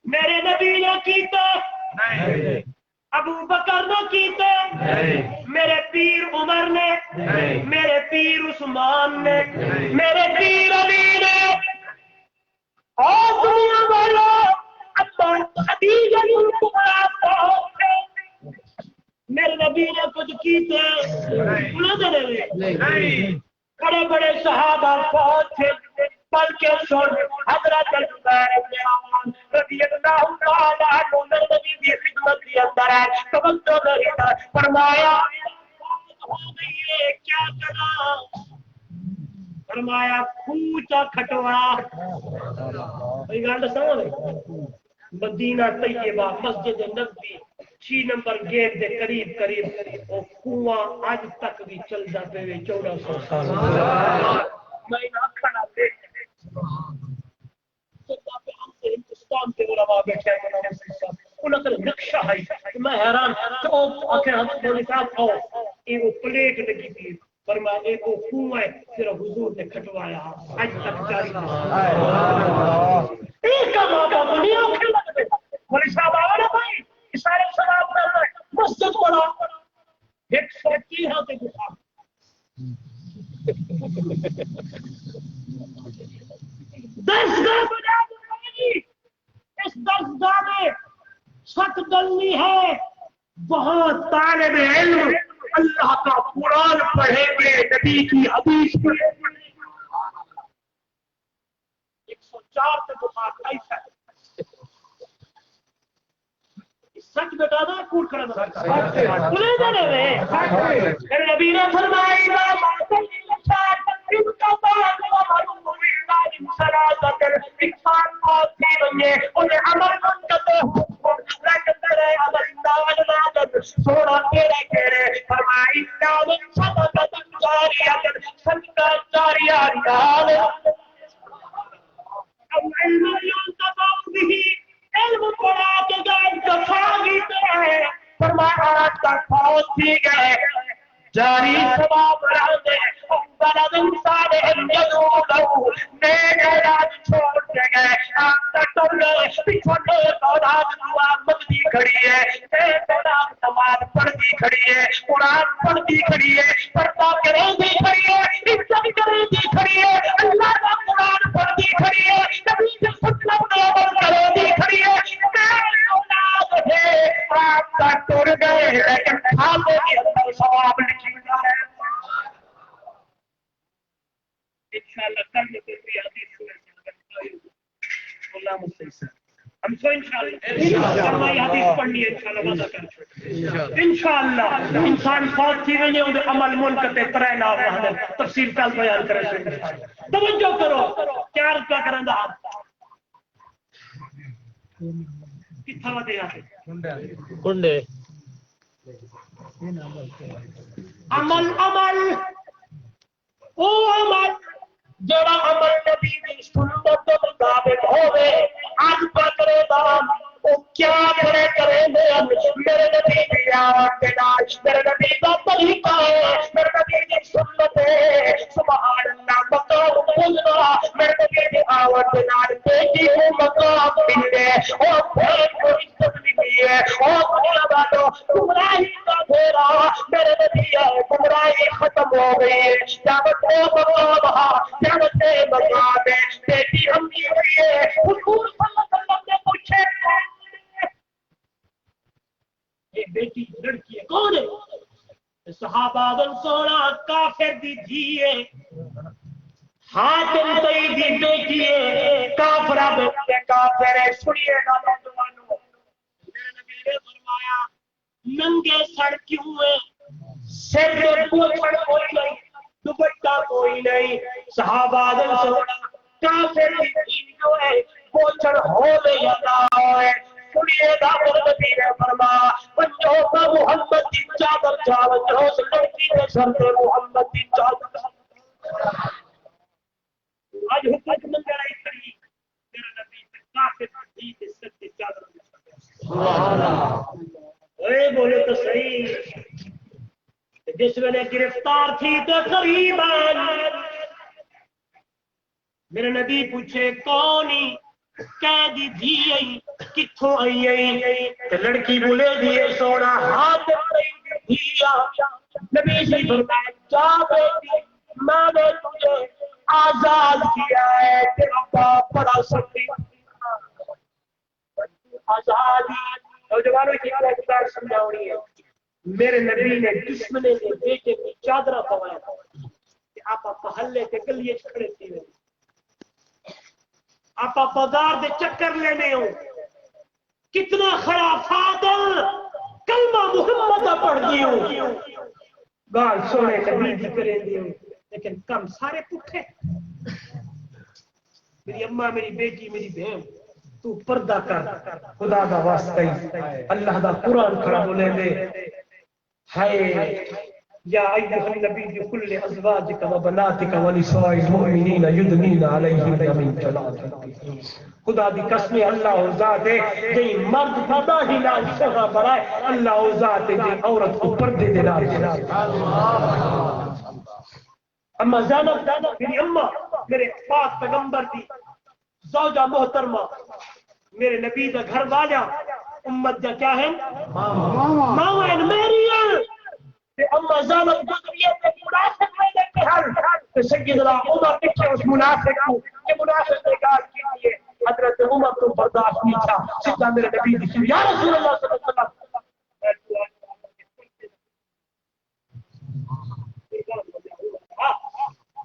میرے نبی نے کیتے ابو بکر نے کیتے میرے پیر عمر نے میرے پیر عثمان نے میرے پیر علی نے اور دنیا والوں میرے نبی نے کچھ کیتے بڑے بڑے صحابہ فوت تھے بلکہ سن حضرت رضی اللہ تعالیٰ عنہ نبی کی خدمت کے اندر ہے توجہ نہیں تھا فرمایا ہو گئی ہے کیا کرا فرمایا کوچا کھٹوا کوئی گل سمجھ مدینہ طیبہ مسجد نبوی 6 نمبر گیٹ دے قریب قریب وہ کنواں اج تک بھی چلدا پے 1400 سال میں اکھنا دیکھ ہندوستان کے علماء بیٹھے ہیں انہوں نے نقشہ ہے میں حیران کہ وہ آخر حضرت مولوی صاحب آؤ یہ وہ پلیٹ لگی تھی فرمایا ایک وہ کنواں ہے پھر حضور نے کھٹوایا آج تک جاری ایک کا موقع نہیں آخر لگتے مولوی صاحب آؤ نا بھائی سارے سلام کرنا ہے مسجد بڑا 130 ہاتھ دکھا درسگاہ بنا دیں اس درسگاہ میں چھت ڈلنی ہے وہاں طالب علم اللہ کا قرآن پڑھیں گے نبی کی حدیث پڑھیں گے 104 سے بخار ایسا ہے سچ بتا دو کوٹ کھڑا بولے جانے میں میرے نبی نے فرمایا علم پڑھا کے گئے دفاعی ہے فرمایا آج تک فوت بھی گئے جاری ثواب رہتے بلد انسان یدعو نیک اولاد چھوڑ کے گئے آپ تک تو گئے پیچھے نیک اولاد دعا مانگتی کھڑی ہے نیک اولاد نماز پڑھتی کھڑی ہے قرآن پڑھتی کھڑی ہے پردہ کرتی کھڑی ہے عزت کرتی کھڑی ہے اللہ کا قرآن پڑھتی کھڑی ہے نبی کے سنت میں عمل کرتی کھڑی ہے نیک اولاد ہے آپ تک ٹر گئے لیکن کھاتے کے اندر ثواب لکھی ہے انشاءاللہ کل میں کوئی حدیث سنے اللہ مسلم ہم کو انشاءاللہ فرمائی حدیث پڑھنی ہے انشاءاللہ وعدہ کر چھوڑ انشاءاللہ انسان فوت تھی وینے اون عمل منقطع کرے نہ وحدہ تفصیل کل بیان کرے چھوڑ توجہ کرو کیا عرض کیا کرندا کتھا ودے آ کنڈے عمل او عمل جڑا عمل نبی دی سنت دے مطابق ہوے اج پکڑے دا او کیا کرے میرے نبی دی یاد نال میرے نبی دا طریقہ ہے میرے نبی دی سنت ہے سبحان اللہ مقام بولنا میرے نبی دی آواز نال بیٹی کو مقام ملے او پھر کوئی عزت نہیں ہے او دنیا والو گمراہی کا گھیرا میرے نبی ہے گمراہی ختم ہو گئی ہے جب وہ مقام جب سے مقام ہے بیٹی ہم کی ہوئی ہے حضور صلی اللہ علیہ وسلم نے پوچھے یہ بیٹی لڑکی ہے کون ہے صحابہ دن سونا کافر دی دھی ہے حاتم تئی دی بیٹی ہے کافرہ بیٹی کافر ہے سنیے گا نوجوانوں میرے نبی نے فرمایا ننگے سڑ کیوں ہے سر پہ پوچھڑ کوئی نہیں دوپٹہ کوئی نہیں صحابہ دن سونا کافر دی دھی جو ہے پوچھڑ ہو لے یا نہ ہوئے سنیے گا میرے نبی نے فرمایا بچوں کا محمد کی چادر چاول جو اس لڑکی کے سر پہ محمد کی چادر آج حکومت منگرائی کری میرے نبی سے کافر دی کے سر پہ چادر سبحان اللہ اے بولے تو صحیح جس میں نے گرفتار تھی تو قریب میرے نبی پوچھے کونی قیدی دھی آئی کتھوں آئی آئی لڑکی بولے دیے سونا ہاتھ دیا نبی سے فرمایا جا بیٹی میں نے تجھے آزاد کیا ہے تیرا باپ بڑا سختی آزادی نوجوانوں کی بات سمجھاؤنی ہے میرے نبی نے دشمنے نے بیٹے کی چادرہ پوایا کہ آپ محلے کے گلیے کھڑے تھے آپ بازار دے چکر لینے ہو کتنا خرافات کلمہ محمد پڑھ دی ہو گال سونے نبی دی کرے دی ہو لیکن کم سارے پٹھے میری اماں میری بیٹی میری بہن تو پردہ کر خدا دا واسطہ ہی اللہ دا قرآن کھڑا بولے دے ہائے یا ایھا النبی کل ازواجک و بناتک و نساء المؤمنین یدنین علیہن من جلابیبہن خدا دی قسم اللہ و ذات ہے جی مرد پردہ ہی نال شہرہ برائے اللہ و ذات ہے جی عورت کو پردے دے نال اما زینب میری اماں میرے پاک پیغمبر دی زوجہ محترمہ میرے نبی دا گھر والا امت دا کیا ہے ماما میری اما زینب گزریے تے منافق میں کے ہر تے سیدنا عمر پیچھے اس منافق کو کہ منافق نے گال کی ہے حضرت عمر کو برداشت نہیں تھا سیدھا میرے نبی دی یا رسول اللہ صلی اللہ علیہ وسلم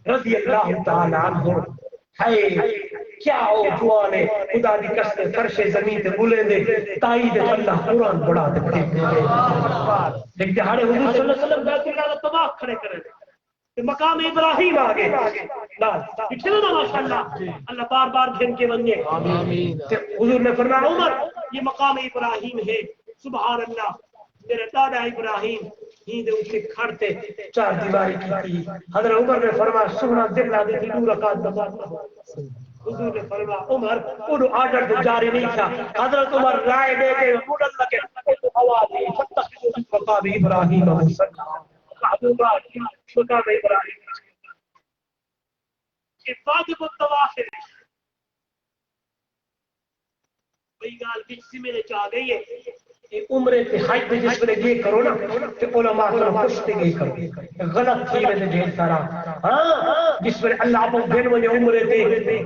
رضی اللہ تعالی عنہ ہے کیا ہو جوانے خدا دی قسم فرش زمین تے بولے دے تائید اللہ قرآن بڑھا دے لیکن ہمارے حضور صلی اللہ علیہ وسلم بیت اللہ تباہ کھڑے کرے کہ مقام ابراہیم آگے لال پچھلے نا ماشاءاللہ اللہ بار بار گھن کے بنیے حضور نے فرمایا عمر یہ مقام ابراہیم ہے سبحان اللہ میرے دادا ابراہیم ہی دے اٹھے کھڑتے چار دیواری کی تھی حضرت عمر نے فرمایا سبحان دل لا دے دو رکعت نماز حضور نے فرمایا عمر انہوں آرڈر تو جاری نہیں تھا حضرت عمر رائے دے کے مڈل لگے تو آواز فتخذوا من مقام ابراہیم مصلی مقام ابراہیم یہ واجب الطواف ہے وہی گال کسی میرے چاہ گئی ہے عمرے تے حج تے جس نے یہ کرو نا تے علماء کرام پوچھتے گئی کرو غلط تھی میں نے ڈھیر سارا ہاں جس پر اللہ کو دن میں عمرے تے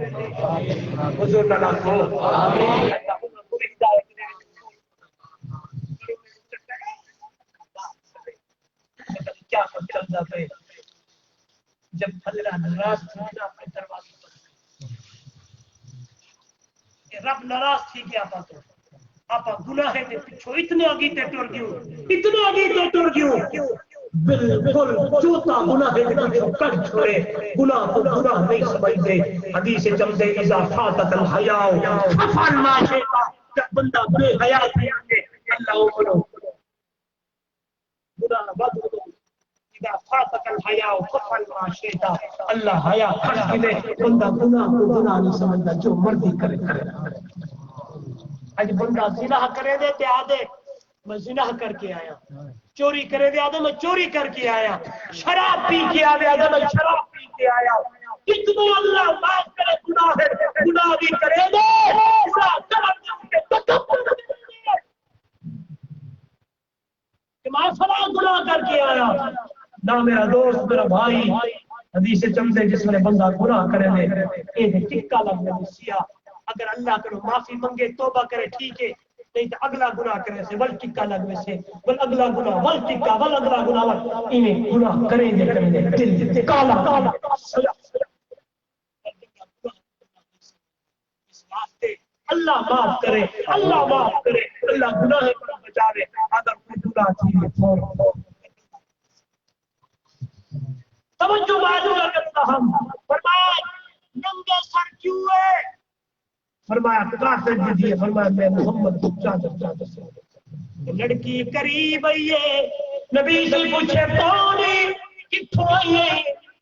حضور نہ لاکھو آمین کیا سب چل جاتا ہے جب اللہ ناراض تھی نا اپنے دروازے پر رب ناراض تھی کیا بات آپ گناہ کے پیچھے اتنے آگے ٹر گیوں، اتنے آگے ٹر گیوں، بالکل چوتا گناہ کے پیچھے کٹ چھوڑے، گناہ کو گناہ نہیں سمجھتے۔ حدیث چلتے اذا فاتت الحیاء ففعل ما شئت، جب بندہ بے حیا ہے اللہ بولو گناہ بد اذا فاتت الحیاء ففعل ما شئت، اللہ حیا کھڑ دے، بندہ گناہ کو گناہ نہیں سمجھتا، جو مرضی کرے کرے۔ اج بندہ زنا کرے دے تے آدے میں زنا کر کے آیا، چوری کرے دے آدے میں چوری کر کے آیا، شراب پی کے آدے میں شراب پی کے آیا۔ کتنے اللہ معاف کرے گناہ ہے، گناہ بھی کرے دے گناہ کرم کے تکبر دے کہ میں فلاں گناہ کر کے آیا۔ نہ میرا دوست میرا بھائی، حدیث چمتے جس میں بندہ گناہ کرے دے یہ ٹکا لگنے سیا، اگر اللہ کرو معافی منگے توبہ کرے ٹھیک ہے، نہیں تو اگلا گناہ کرے سے ول ٹکا لگنے سے ول اگلا گناہ ول ٹکا ول اگلا گناہ ول انہیں گناہ کریں دے دل کالا کالا اللہ معاف کرے، اللہ معاف کرے، اللہ گناہ کو بچاوے۔ اگر کوئی گناہ چیزیں چھوڑ توجہ معلوم کرتا ہم فرمایا ننگے سر کیوں ہے، فرمایا کافر دیے، فرمایا میں محمد کو چادر سے لڑکی قریب آئی ہے، نبی سے پوچھے کون ہے کتھوں آئی ہے،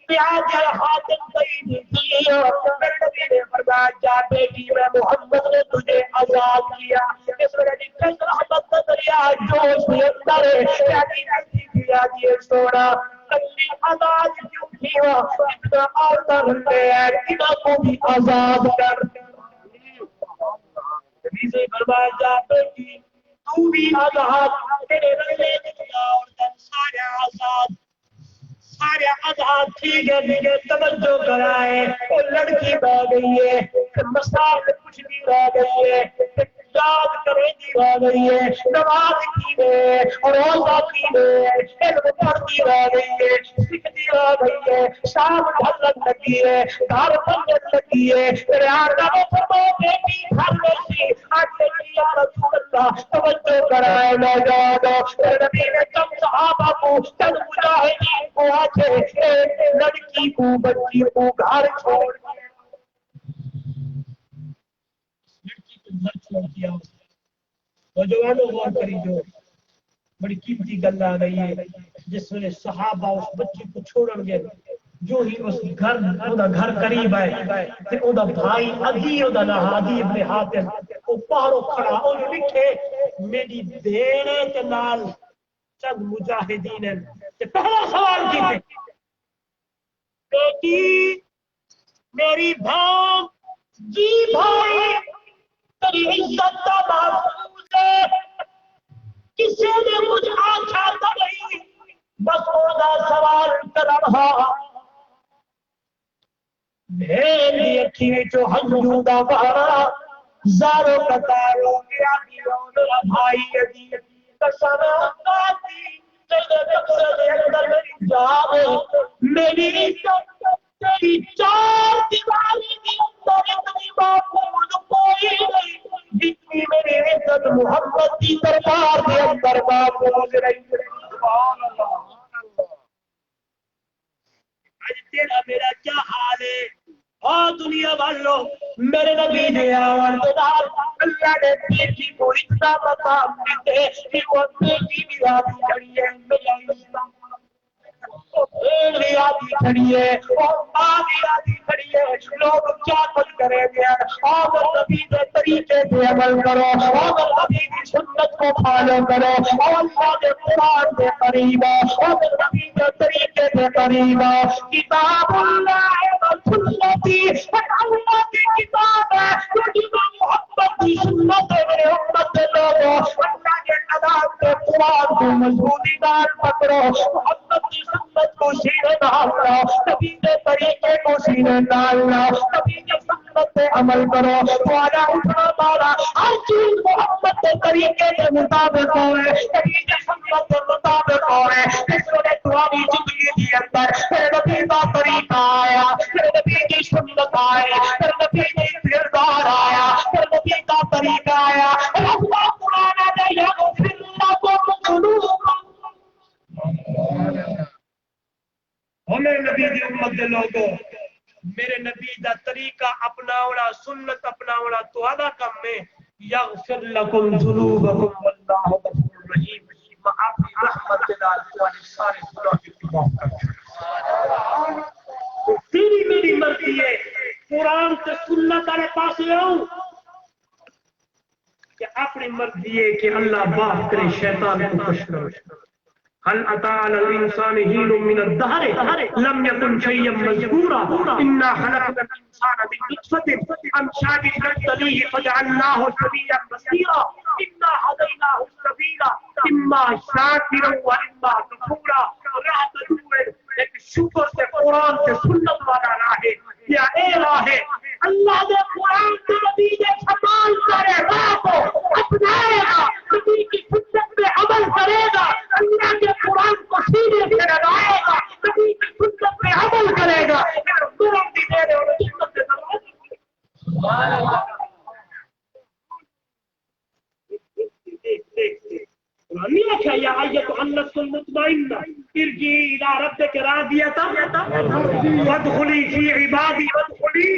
پیاز حاتم قریب دیا، نبی نے فرمایا جا بیٹی میں محمد نے تجھے آزاد کیا، اس میں نکل رحمت کا دریا جوش بھی اندر ہے، پیاری رہتی دیا دیے سونا کلی آزاد کیوں کیا، اتنا اور درندے ہیں انہاں کو بھی آزاد کر۔ نبی سے فرمایا جا بیٹی تو بھی آزاد، تیرے رہنے دنیا اور دن سارے آزاد، سارے آزاد ٹھیک ہے توجہ کرائے۔ وہ لڑکی بہ گئی ہے، مسائل کچھ بھی رہ گئی ہے، یاد کرے دی رہ گئی ہے، نماز کی ہے اور روزہ کی ہے، علم پڑھتی رہ گئی ہے، سیکھتی رہ گئی ہے، شام ڈھلن لگی ہے، گھر بننے لگی ہے، میرے آقا نے فرمایا بیٹی گھر میں سی آگے کی یا رسول اللہ توجہ کرائے نہ جانا۔ نبی نے کم صحابہ کو چند مجاہدین کو آجے ایک لڑکی کو بچی کو گھر چھوڑ دیا، لڑکی کو گھر چھوڑ دیا۔ نوجوانوں غور کری جو بڑی قیمتی گل آ گئی ہے، جس میں صحابہ اس بچی کو چھوڑن گے، جو ہی اس گھر دا گھر قریب ہے تے او دا بھائی عدی او دا نام عدی ابن حاتم او پارو کھڑا او لکھے میری بھیڑے تے نال چند مجاہدین ہیں تے پہلا سوال کیتے بیٹی میری بہن جی بھائی تیری عزت کا محفوظ ہے، کسی نے مجھ آنکھا تو نہیں بس اودا سوال کرنا میری اکھی جو ہنجو دا بہارا زارو قطارو گیا دیو میرا بھائی عزیز قسم آتی تیرے مقصد اندر میری جان میری عزت تیری چار دیواری دی اندر اتنی معقول کوئی نہیں جتنی میری عزت محمد کی دربار کے اندر معقول رہی۔ سبحان اللہ۔ آج تیرا میرا کیا حال ہے؟ اور دنیا والو میرے نبی نے آوان دنال اللہ نے بیٹی کو اتنا مقام دیتے کہ وہ بیٹی بھی آدھی کھڑی ہے، میرا اسلام بھیڑ بھی آدھی کھڑی ہے اور ماں بھی آدھی کھڑی ہے۔ لوگ کیا کچھ کریں گے؟ اور نبی کے طریقے سے عمل کرو اور نبی کی سنت کو فالو کرو اور اللہ کے قرآن کے قریب اور نبی کے طریقے سے قریب۔ کتاب اللہ و سنتی، اللہ کی کتاب ہے کیونکہ محمد کی سنت ہے، میرے امت کے لوگوں اللہ کے عذاب کے قرآن کو مضبوطی دار پکڑو، محمد کی سنت کو سینے ڈالنا، نبی کے طریقے کو سینے ڈالنا، نبی کے سنت پہ عمل کرو، تمہارا اٹھنا مارا ہر چیز محمد کے طریقے کے مطابق ہوئے، نبی کے سنت کے مطابق ہوئے۔ اس نے تمہاری زندگی کے اندر میرے نبی کا طریقہ آیا، میرے نبی کی سنت آئی، میرے نبی کی کردار آیا، میرے نبی کا طریقہ آیا، اللہ دے لوگوں میرے نبی دا طریقہ اپناونا سنت اپناونا تو آدھا کم میں یغفر لکم ذنوبکم واللہ غفور رحیم میں اپنی رحمت دلال تمہاری سارے گناہ کی معاف کر تو تیری میری مرضی ہے قرآن سے سنت والے پاس آؤں کہ اپنی مرضی ہے کہ اللہ بات کرے شیطان کو خوش کرے هل أتى على الإنسان حين من الدهر لم يكن شيئا مذكورا إنا خلقنا الإنسان من نطفة أمشاج نبتليه فجعلناه سميعا بصيرا إنا هديناه السبيل إما شاكرا وإما كفورا راہ ضرور ہے لیکن شکر سے قرآن سے سنت والا راہ ہے یا اے راہ ہے اللہ دے قرآن کے نبی دے سامان کرے راہ کو اپنائے گا نبی کی سنت پہ عمل کرے گا اللہ کے قرآن کو سینے سے لگائے گا نبی کی سنت پہ عمل کرے گا قرآن بھی دے رہے اور سنت سے سبحان اللہ نہیں کیا یا ایت النفس المطمئنہ ارجعی الی ربک راضیۃ وادخلی فی عبادی وادخلی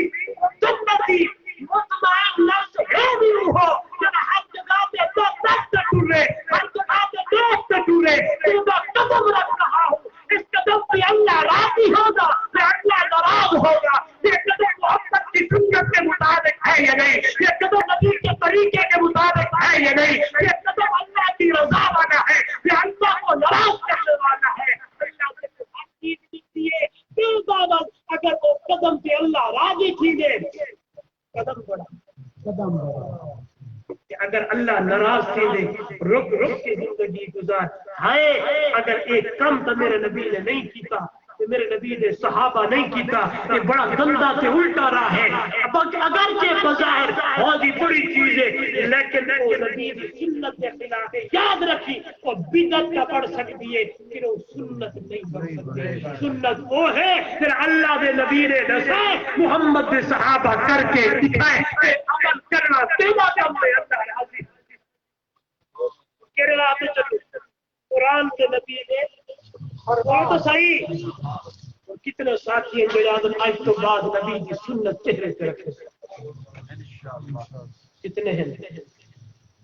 جنتی مطمئن نفس ہے بھی ہو جب ہر جگہ پہ دوست ٹورے ہر جگہ پہ دوست ٹورے تیرا قدم رکھ رہا ہوں اس قدم پہ اللہ راضی ہوگا پھر اللہ ناراض ہوگا یہ قدم محمد کی سنت کے مطابق ہے یا نہیں یہ قدم نبی کے طریقے کے مطابق ہے یا نہیں یہ قدم اللہ کی رضا والا ہے یہ اللہ کو ناراض کرنے والا ہے اللہ سے بات کی ہے اگر وہ قدم پہ اللہ راضی تھی دے قدم بڑھا کہ اگر اللہ ناراض تھی دے رک کے زندگی گزار ہائے اگر ایک کم تو میرے نبی نے نہیں کیتا میرے نبی نے صحابہ نہیں کیتا یہ بڑا گندا سے الٹا راہ ہے اگرچہ بظاہر بہت ہی بڑی چیز ہے لیکن وہ نبی کی سنت کے خلاف ہے یاد رکھی وہ بدعت کا پڑھ سکتی ہے پھر وہ سنت نہیں پڑھ سکتی سنت وہ ہے پھر اللہ دے نبی نے دسائے محمد دے صحابہ کر کے دکھائے عمل کرنا تیرا کام ہے اللہ راضی کہہ رہا ہے چلو قرآن کے نبی نے اور وہ تو صحیح کتنے ساتھی ہیں جو یاد آج تو بعد نبی کی سنت چہرے پہ رکھے کتنے ہیں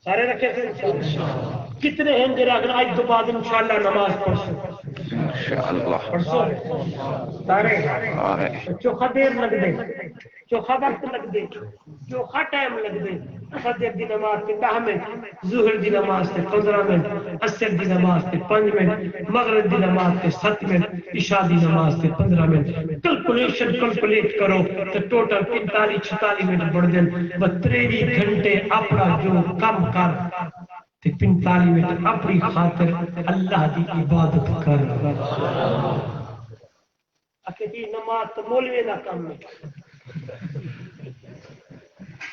سارے رکھے تھے کتنے ہیں جو آج تو بعد انشاءاللہ نماز پڑھیں انشاءاللہ سارے چوکھا دیر لگ دے چوکھا وقت لگ دے چوکھا ٹائم لگ دے فجر دی نماز کے 10 منٹ ظہر دی نماز کے 15 منٹ عصر دی نماز کے 5 منٹ مغرب دی نماز کے 7 منٹ عشاء دی نماز کے 15 منٹ کیلکولیٹ کرو تو ٹوٹل 45-46 منٹ بڑھ جائیں 23 گھنٹے اپنا جو کم کر 45 منٹ اپنی خاطر اللہ دی عبادت کر اکیلی نماز تو مولوی نہ کام ہے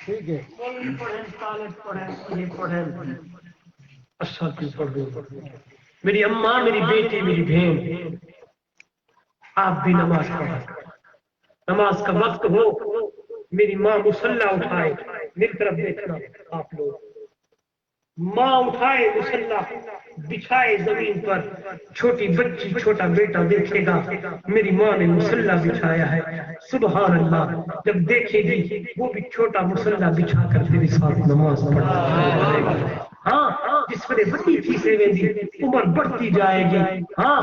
ٹھیک ہے مولوی پڑھیں طالب پڑھیں یہ پڑھیں اساتذہ پڑھیں میری اماں میری بیٹی میری بہن آپ بھی نماز پڑھیں نماز کا وقت ہو میری ماں مصلی اٹھائے میری طرف دیکھنا آپ لوگ ماں اٹھائے مصلی بچھائے زمین پر چھوٹی بچی چھوٹا بیٹا دیکھے گا میری ماں نے مصلی بچھایا ہے سبحان اللہ جب دیکھے گی وہ بھی چھوٹا مصلی بچھا کر تیرے ساتھ نماز پڑھے ہاں جس پر بڑی چیزیں دی عمر بڑھتی جائے گی ہاں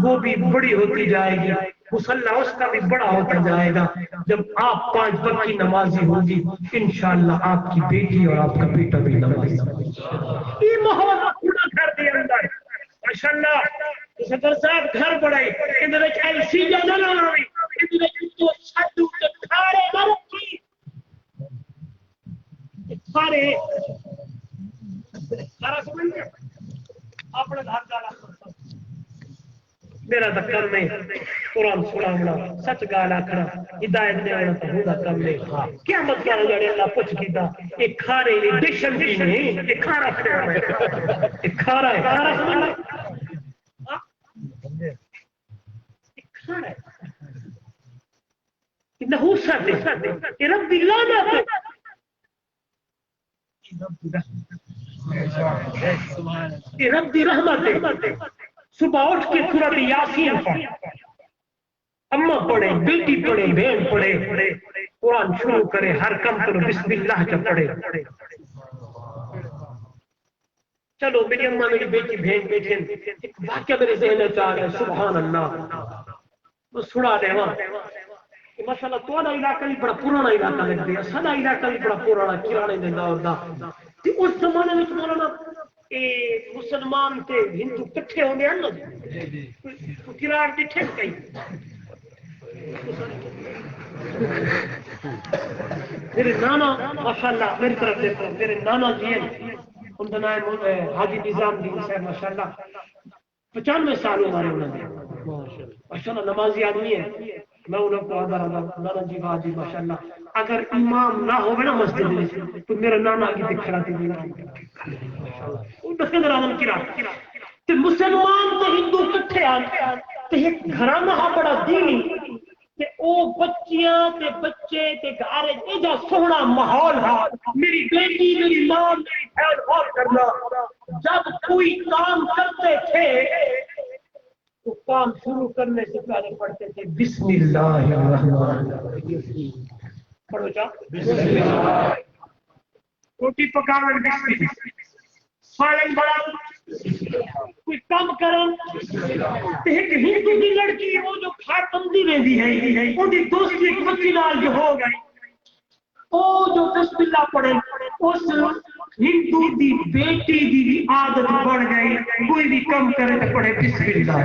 وہ بھی بڑی ہوتی جائے گی مصلی اس کا بھی بڑا ہوتا جائے گا جب آپ 5 وقت کی نمازی ہوگی انشاءاللہ آپ کی بیٹی اور آپ کا بیٹا بھی نمازی ہوگی یہ ماحول پورا گھر دے اندر ماشاءاللہ صدر صاحب گھر بڑھائی اندر ایک ایسی جگہ نہ ہوئی اندر ایک جو شادو کے کھارے نہ رکھی کھارے سارا سمجھ گیا اپنے گھر جانا میرا تو کم نہیں قرآن سنانا سچ گالا کھڑا ہدایت دینا تو ہوگا کم نہیں کیا مطلب جڑے اللہ پوچھ کیتا ایک کھارے نے ڈشن کی نہیں ایک کھارا کھڑا ہے ایک کھارا ہے کھارا سمجھ ایک کھارا ہے کہ نحوست ہے کہ رب لعنت کہ رب دی رحمت ہے صبح اٹھ کے سورۃ یاسین پڑھ اماں پڑھے، بیٹی پڑھے، بہن پڑھے، قرآن شروع کرے، ہر کم کرو بسم اللہ جب پڑھے. چلو میری اماں میری بیٹی بہن بیٹھے، ایک واقعہ میرے ذہن میں آ گیا، سبحان اللہ، میں سنا دے وہاں کہ ماشاءاللہ تھوڑا علاقہ بھی بڑا پرانا علاقہ لگتا ہے، سارا علاقہ بھی بڑا پرانا کرانے دے دور دا. اس زمانے میں مولانا مسلمان تے ہندو کٹھے ہو گئے نا، کرار کٹھے کئی میرے نانا ماشاءاللہ میری طرف دیکھو، میرے نانا جی ہیں، ان کا نام حاجی نظام الدین صاحب، ماشاءاللہ 95 سال ہمارے انہوں نے، ماشاءاللہ نمازی آدمی ہے. میں انہوں کو آدھا نانا جی حاجی ماشاءاللہ اگر امام نہ ہوگا نا مسجد میں تو میرا نانا آگے دیکھ رہا تھی. مسلمان تے ہندو کٹھے آن تے ایک گھرانہ بڑا دینی تے او بچیاں تے بچے تے گھر ایجا سونا ماحول ہے. میری بیٹی میری ماں میری بہن غور کرنا، جب کوئی کام کرتے تھے تو کام شروع کرنے سے پہلے پڑھتے تھے بسم اللہ الرحمن الرحیم. پڑھو جا روٹی پکانا بسم اللہ، سالن بڑا کوئی کام کرن. ایک ہندو کی لڑکی وہ جو کھات بندی رہتی ہے، وہ دی دوستی ایک بچی نال جو ہو گئی، وہ جو بسم اللہ پڑھے، اس ہندو دی بیٹی دی بھی عادت بڑھ گئی، کوئی بھی کم کرے تو پڑھے بسم اللہ.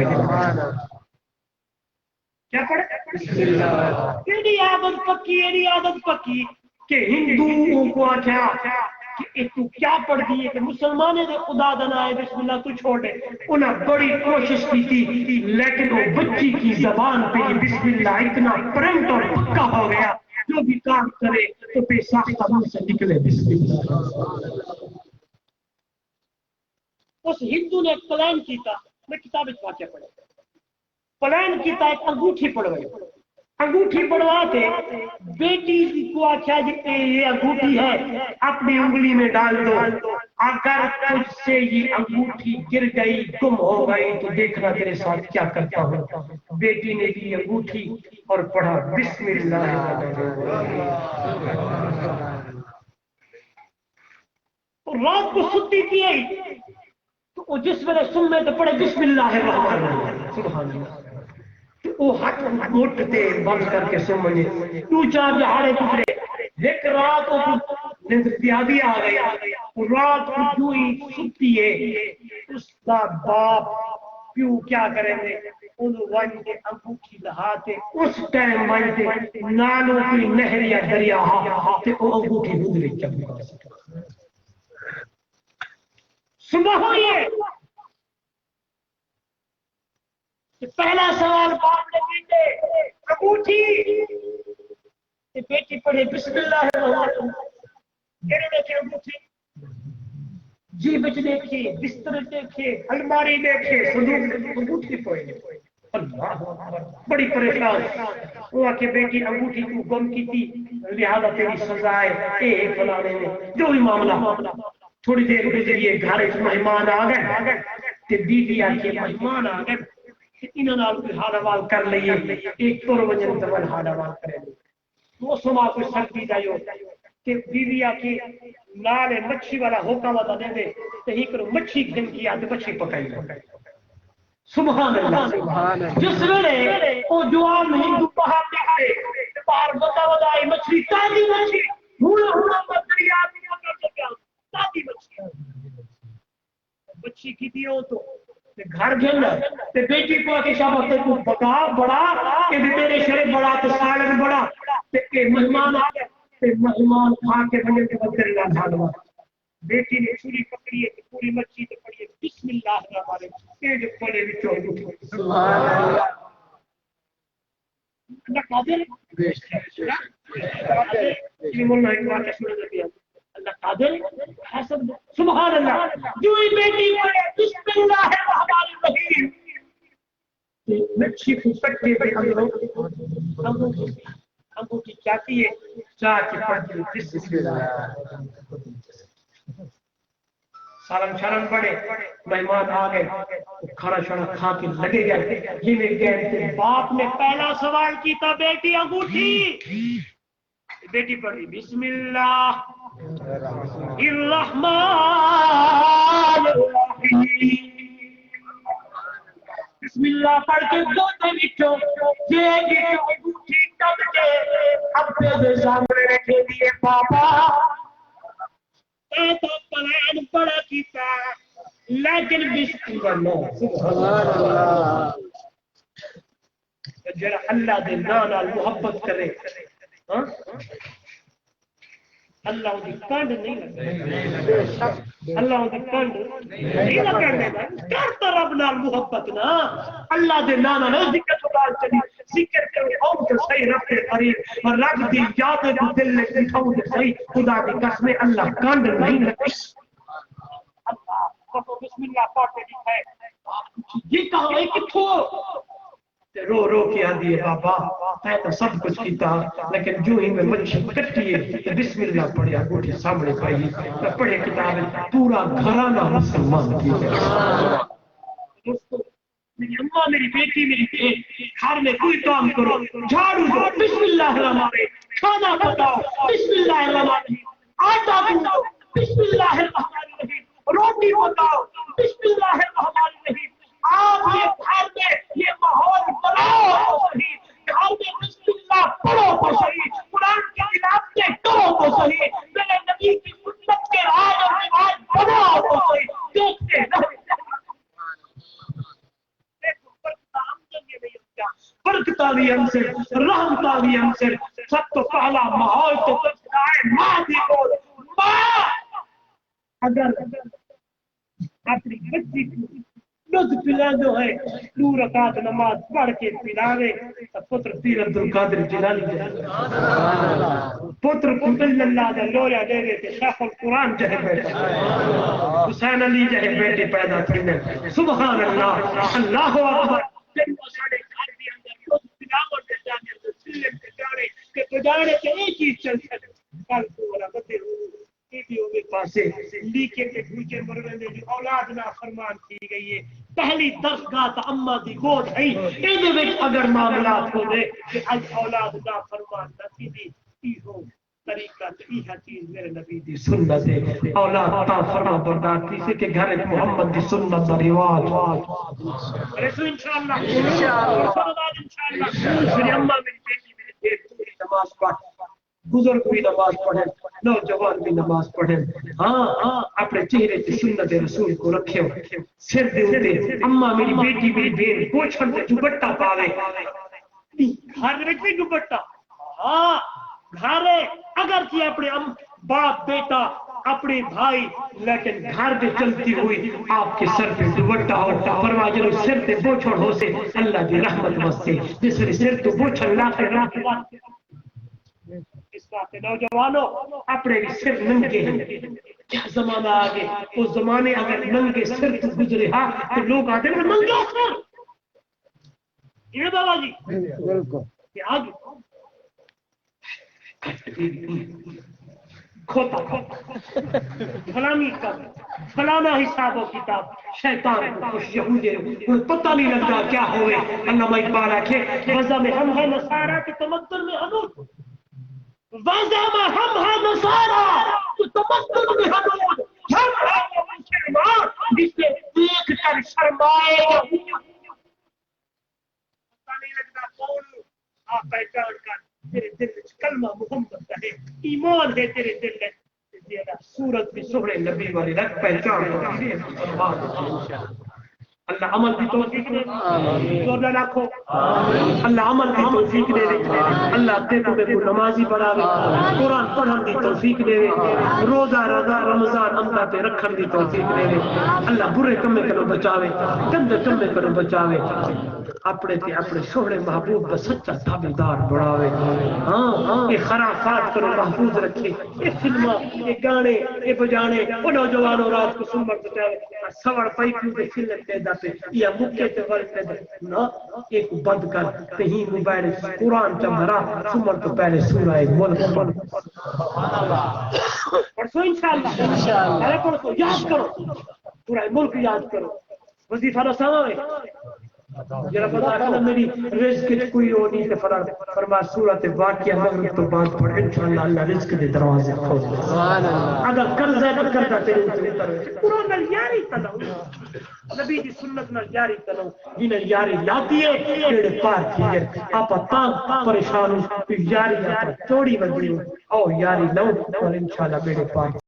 کیا پڑھے بسم اللہ. ایڈی عادت پکی، ایڈی عادت پکی کہ ہندوؤں کو آخیا کہ تو کیا پڑھ دی ہے کہ مسلمانے دے خدا دنا ہے بسم اللہ تو چھوڑے. انہیں بڑی کوشش کی تھی لیکن وہ بچی کی زبان پہ یہ بسم اللہ اتنا پرنٹ اور پکا ہو گیا، جو بھی کام کرے تو بے ساختہ منہ سے نکلے بسم اللہ. اس ہندو نے ایک پلان کیتا، میں کتاب واقعہ پڑھا، پلان کیتا ایک انگوٹھی پڑھوائی، انگوٹھی پڑھوا کے بیٹی کو آخیا جی یہ انگوٹھی ہے اپنی انگلی میں ڈال دو، اگر تجھ سے یہ انگوٹھی گر گئی گم ہو گئی تو دیکھنا تیرے ساتھ کیا کرتا ہوں. بیٹی نے لی انگوٹھی اور پڑھا بسم اللہ. رات کو ستی تھی تو جس ویلے سننے تو پڑھے بسم اللہ الرحمن الرحیم. سبحان اللہ. وہ ہاتھ گھٹ دے بند کر کے سمجھے تو چار جہارے گزرے، ایک رات پیادی آ گئی، رات کو جو ہی ستی ہے اس کا باپ پیو کیا کریں گے، انہوں ون کے انگوٹھی لہاتے اس ٹائم ونتے نالوں کی نہر یا دریا تے وہ انگوٹھی گزرے چل صبح ہوئی. پہلا سوال باپ نے بیٹے انگوٹھی، بیٹی پڑھے بسم اللہ الرحمن الرحیم. انگوٹھی جی بچ دیکھے، بستر دیکھے، الماری دیکھے، انگوٹھی پڑھے. اللہ بڑی پریشان. وہ آ کے بیٹی انگوٹھی کو گم کی تھی، لہذا تیری سزا ہے اے فلانے میں جو بھی معاملہ. تھوڑی دیر گزری، گھر مہمان آ گئے تے بیوی آ کے مہمان آ گئے انہوں نے حال حوال کر لیے، ایک طور وجن تبر حال حوال کرے. موسم آپ کو سردی جائیو کہ بیوی آ کے لال مچھی والا ہوکا والا دے دے تو ہی کرو مچھی گھن کی آدھ مچھی پکائی. سبحان اللہ. جس ویلے وہ جوان ہندو باہر نکلے باہر بتا بتا آئی مچھلی تازی مچھلی ہونا ہونا دریا تازی مچھلی مچھی کی دیو تو گھر گھل تے بیٹی کو آ کے شابت کو پکا بڑا کہ میرے شریف بڑا تو سالن بڑا تے مہمان آ گئے تے مہمان کھا کے بنے کے بعد کرے گا جھاڑوا. بیٹی نے چھری پکڑی ہے پوری مچھی تے پڑی ہے بسم اللہ الرحمن الرحیم. یہ جو پڑے وچوں اٹھ سبحان اللہ. اللہ قادر ہے. یہ مولا ایک واقعہ سنا دیا، اللہ قادر ہے سب. سبحان اللہ. جو ہی بیٹی پڑے بسم اللہ الرحمن الرحیم مچھی کو پٹے پہ انگوٹھی چاہتی ہے چاہ کے پڑھتی بسم اللہ. سالن شرم پڑے مہمان آ گئے کھانا شانا کھا کے لگے گئے جنہیں گئے باپ نے پہلا سوال کیتا بیٹی انگوٹھی بیٹی پڑھی بسم اللہ الرحمن الرحیم بسم اللہ پڑھ کے دو وچوں یہ انگوٹھی ٹپ کے ابے دے سامنے رکھے دیے پاپا اے تو قرآن پڑھا کیتا لیکن بسم اللہ سبحان اللہ جڑا اللہ دے نام نال محبت کرے ہاں اللہ دی کنڈ نہیں لگے اللہ دی کنڈ نہیں لگنے دا کر تو رب نال محبت نا اللہ دے نام نال ذکر خدا چلی ذکر کرے او تے صحیح رب کے قریب اور رب دی یاد دے دل میں بٹھاؤ تے صحیح خدا دی قسم اللہ کنڈ نہیں لگے اللہ کو بسم اللہ پڑھ کے دکھائے یہ کہاں ہے کتھوں رو رو کے آندی ہے بابا میں تو سب کچھ کیتا لیکن جو ہی میں مچھی کٹی ہے بسم اللہ پڑھے انگوٹھی سامنے پائی میں پڑھے کتاب پورا گھرانہ مسلمان کی ہے دوستو میری اماں میری بیٹی میری بہن گھر میں کوئی کام کرو جھاڑو دو بسم اللہ الرحمن الرحیم کھانا پکاؤ بسم اللہ الرحمن الرحیم آٹا گوندو بسم اللہ الرحمن الرحیم روٹی پکاؤ بسم اللہ الرحمن الرحیم آپ یہ گھر میں یہ ماحول بناؤ تو صحیح گھر میں بسم اللہ پڑھو تو صحیح قرآن کی تلاوتیں کرو تو صحیح میرے نبی کی سنت کے راج اور رواج بناؤ تو صحیح دیکھتے رہو برکتہ بھی ہم سے رحمتہ بھی ہم سے سب تو پہلا ماحول تو ہے ماں دی بول ماں اگر اپنی بچی کو دودھ پلا جو ہے 2 رکعت نماز پڑھ کے پلاوے تو پتر پیر عبد القادر جیلانی پتر کو اللہ دا لویا دے دے تے شیخ القرآن جہے بیٹھا حسین علی جہے بیٹے پیدا تھینے سبحان اللہ اللہ اکبر جنہوں ساڑے گھر بھی اندر دودھ پلاو دے جانے تو سلم کے جانے کہ بجانے کے ایک ہی چل سکتے کل کو والا بدے ہوئے پاسے لیکے کے بھوچے مرنے میں جو اولاد نا فرمان کی گئی ہے پہلی درسگاہ تا اماں دی گود ہے ایدے وچ اگر معاملات ہو دے کہ اج اولاد نا فرمان نہ تھی دی ایہو طریقہ ایہا چیز میرے نبی دی سنت ہے اولاد تا فرما بردار کسی کے گھر محمد دی سنت دا رواج رسول انشاءاللہ میری اماں میری بیٹی میری دیر پوری نماز پڑھ بزرگ بھی نماز پڑھیں نوجوان بھی نماز پڑھیں ہاں اپنے چہرے سے سنت رسول کو رکھے سر دے ہوتے اماں میری بیٹی میری بہن پوچھن سے دوپٹہ پاوے گھر میں بھی دوپٹہ ہاں گھر اگر کی اپنے باپ بیٹا اپنے بھائی لیکن گھر میں چلتی ہوئی آپ کے سر پہ دوپٹہ ہو فرمایا جنو سر پہ بوچھڑ ہو سے اللہ کی رحمت واسطے جس نے سر تو بوچھڑ لا کر اس بات نوجوانوں اپنے سر ننگے ہیں کیا زمانہ آگے اس زمانے اگر ننگے سر تو گزرے ہاں تو لوگ آتے ہیں ننگے سر یہ بابا جی کہ آگے کھوتا فلانی کا فلانا حساب و کتاب شیطان کو خوش یہودی کوئی پتہ نہیں لگتا کیا ہوئے علامہ اقبال آکھے وضع میں ہم ہیں نصارہ کے تمدن میں حنود وضع میں ہم ہیں نصارہ کے تمدن میں حنود ہم ہیں وہ مسلمان جسے دیکھ کر شرمائے پتہ نہیں لگتا کون آپ پہچان کر تیرے دل میں کلمہ محمد کا ہے ایمان ہے تیرے دل میں تیرا صورت بھی سہرے نبی والی رکھ پہچان اللہ عمل کی توفیق دے زور نہ رکھو اللہ عمل کی توفیق دے اللہ تے تمہیں کو نمازی بناوے قرآن پڑھن دی توفیق دے روزہ رمضان اندہ تے رکھن دی توفیق دے اللہ برے کمے کرو بچاوے گندے کمے کرو بچاوے اپنے تے اپنے سونے محبوب کا سچا تابعدار بڑھاوے ہاں یہ خرافات کو محفوظ رکھے یہ فلماں یہ گانے یہ بجانے وہ نوجوانوں رات کو سمر بچائے سوڑ پائی کیوں کے فلم پیدا پہ یا مکے تے ورد پیدا نہ ایک بند کر کہیں موبائل قرآن چمرا سمر تو پہلے سورہ ملک پڑھو انشاءاللہ ارے پڑھو یاد کرو سورہ ملک یاد کرو وظیفہ نہ سامے جرا پتا کہ میری رزق کی کوئی وہ نہیں فرما سورۃ واقعہ مغرب تو بعد پڑھ انشاءاللہ اللہ رزق کے دروازے کھول دے سبحان اللہ اگر قرض ہے تو قرضہ تیرے اوپر قرآن نال یاری تلو نبی دی سنت نال یاری تلو جنہیں یاری لاتی ہے بیڑے پار کی ہے آپ تاں پریشان ہو یاری چوڑی بدلی او یاری لو اور انشاءاللہ بیڑے پار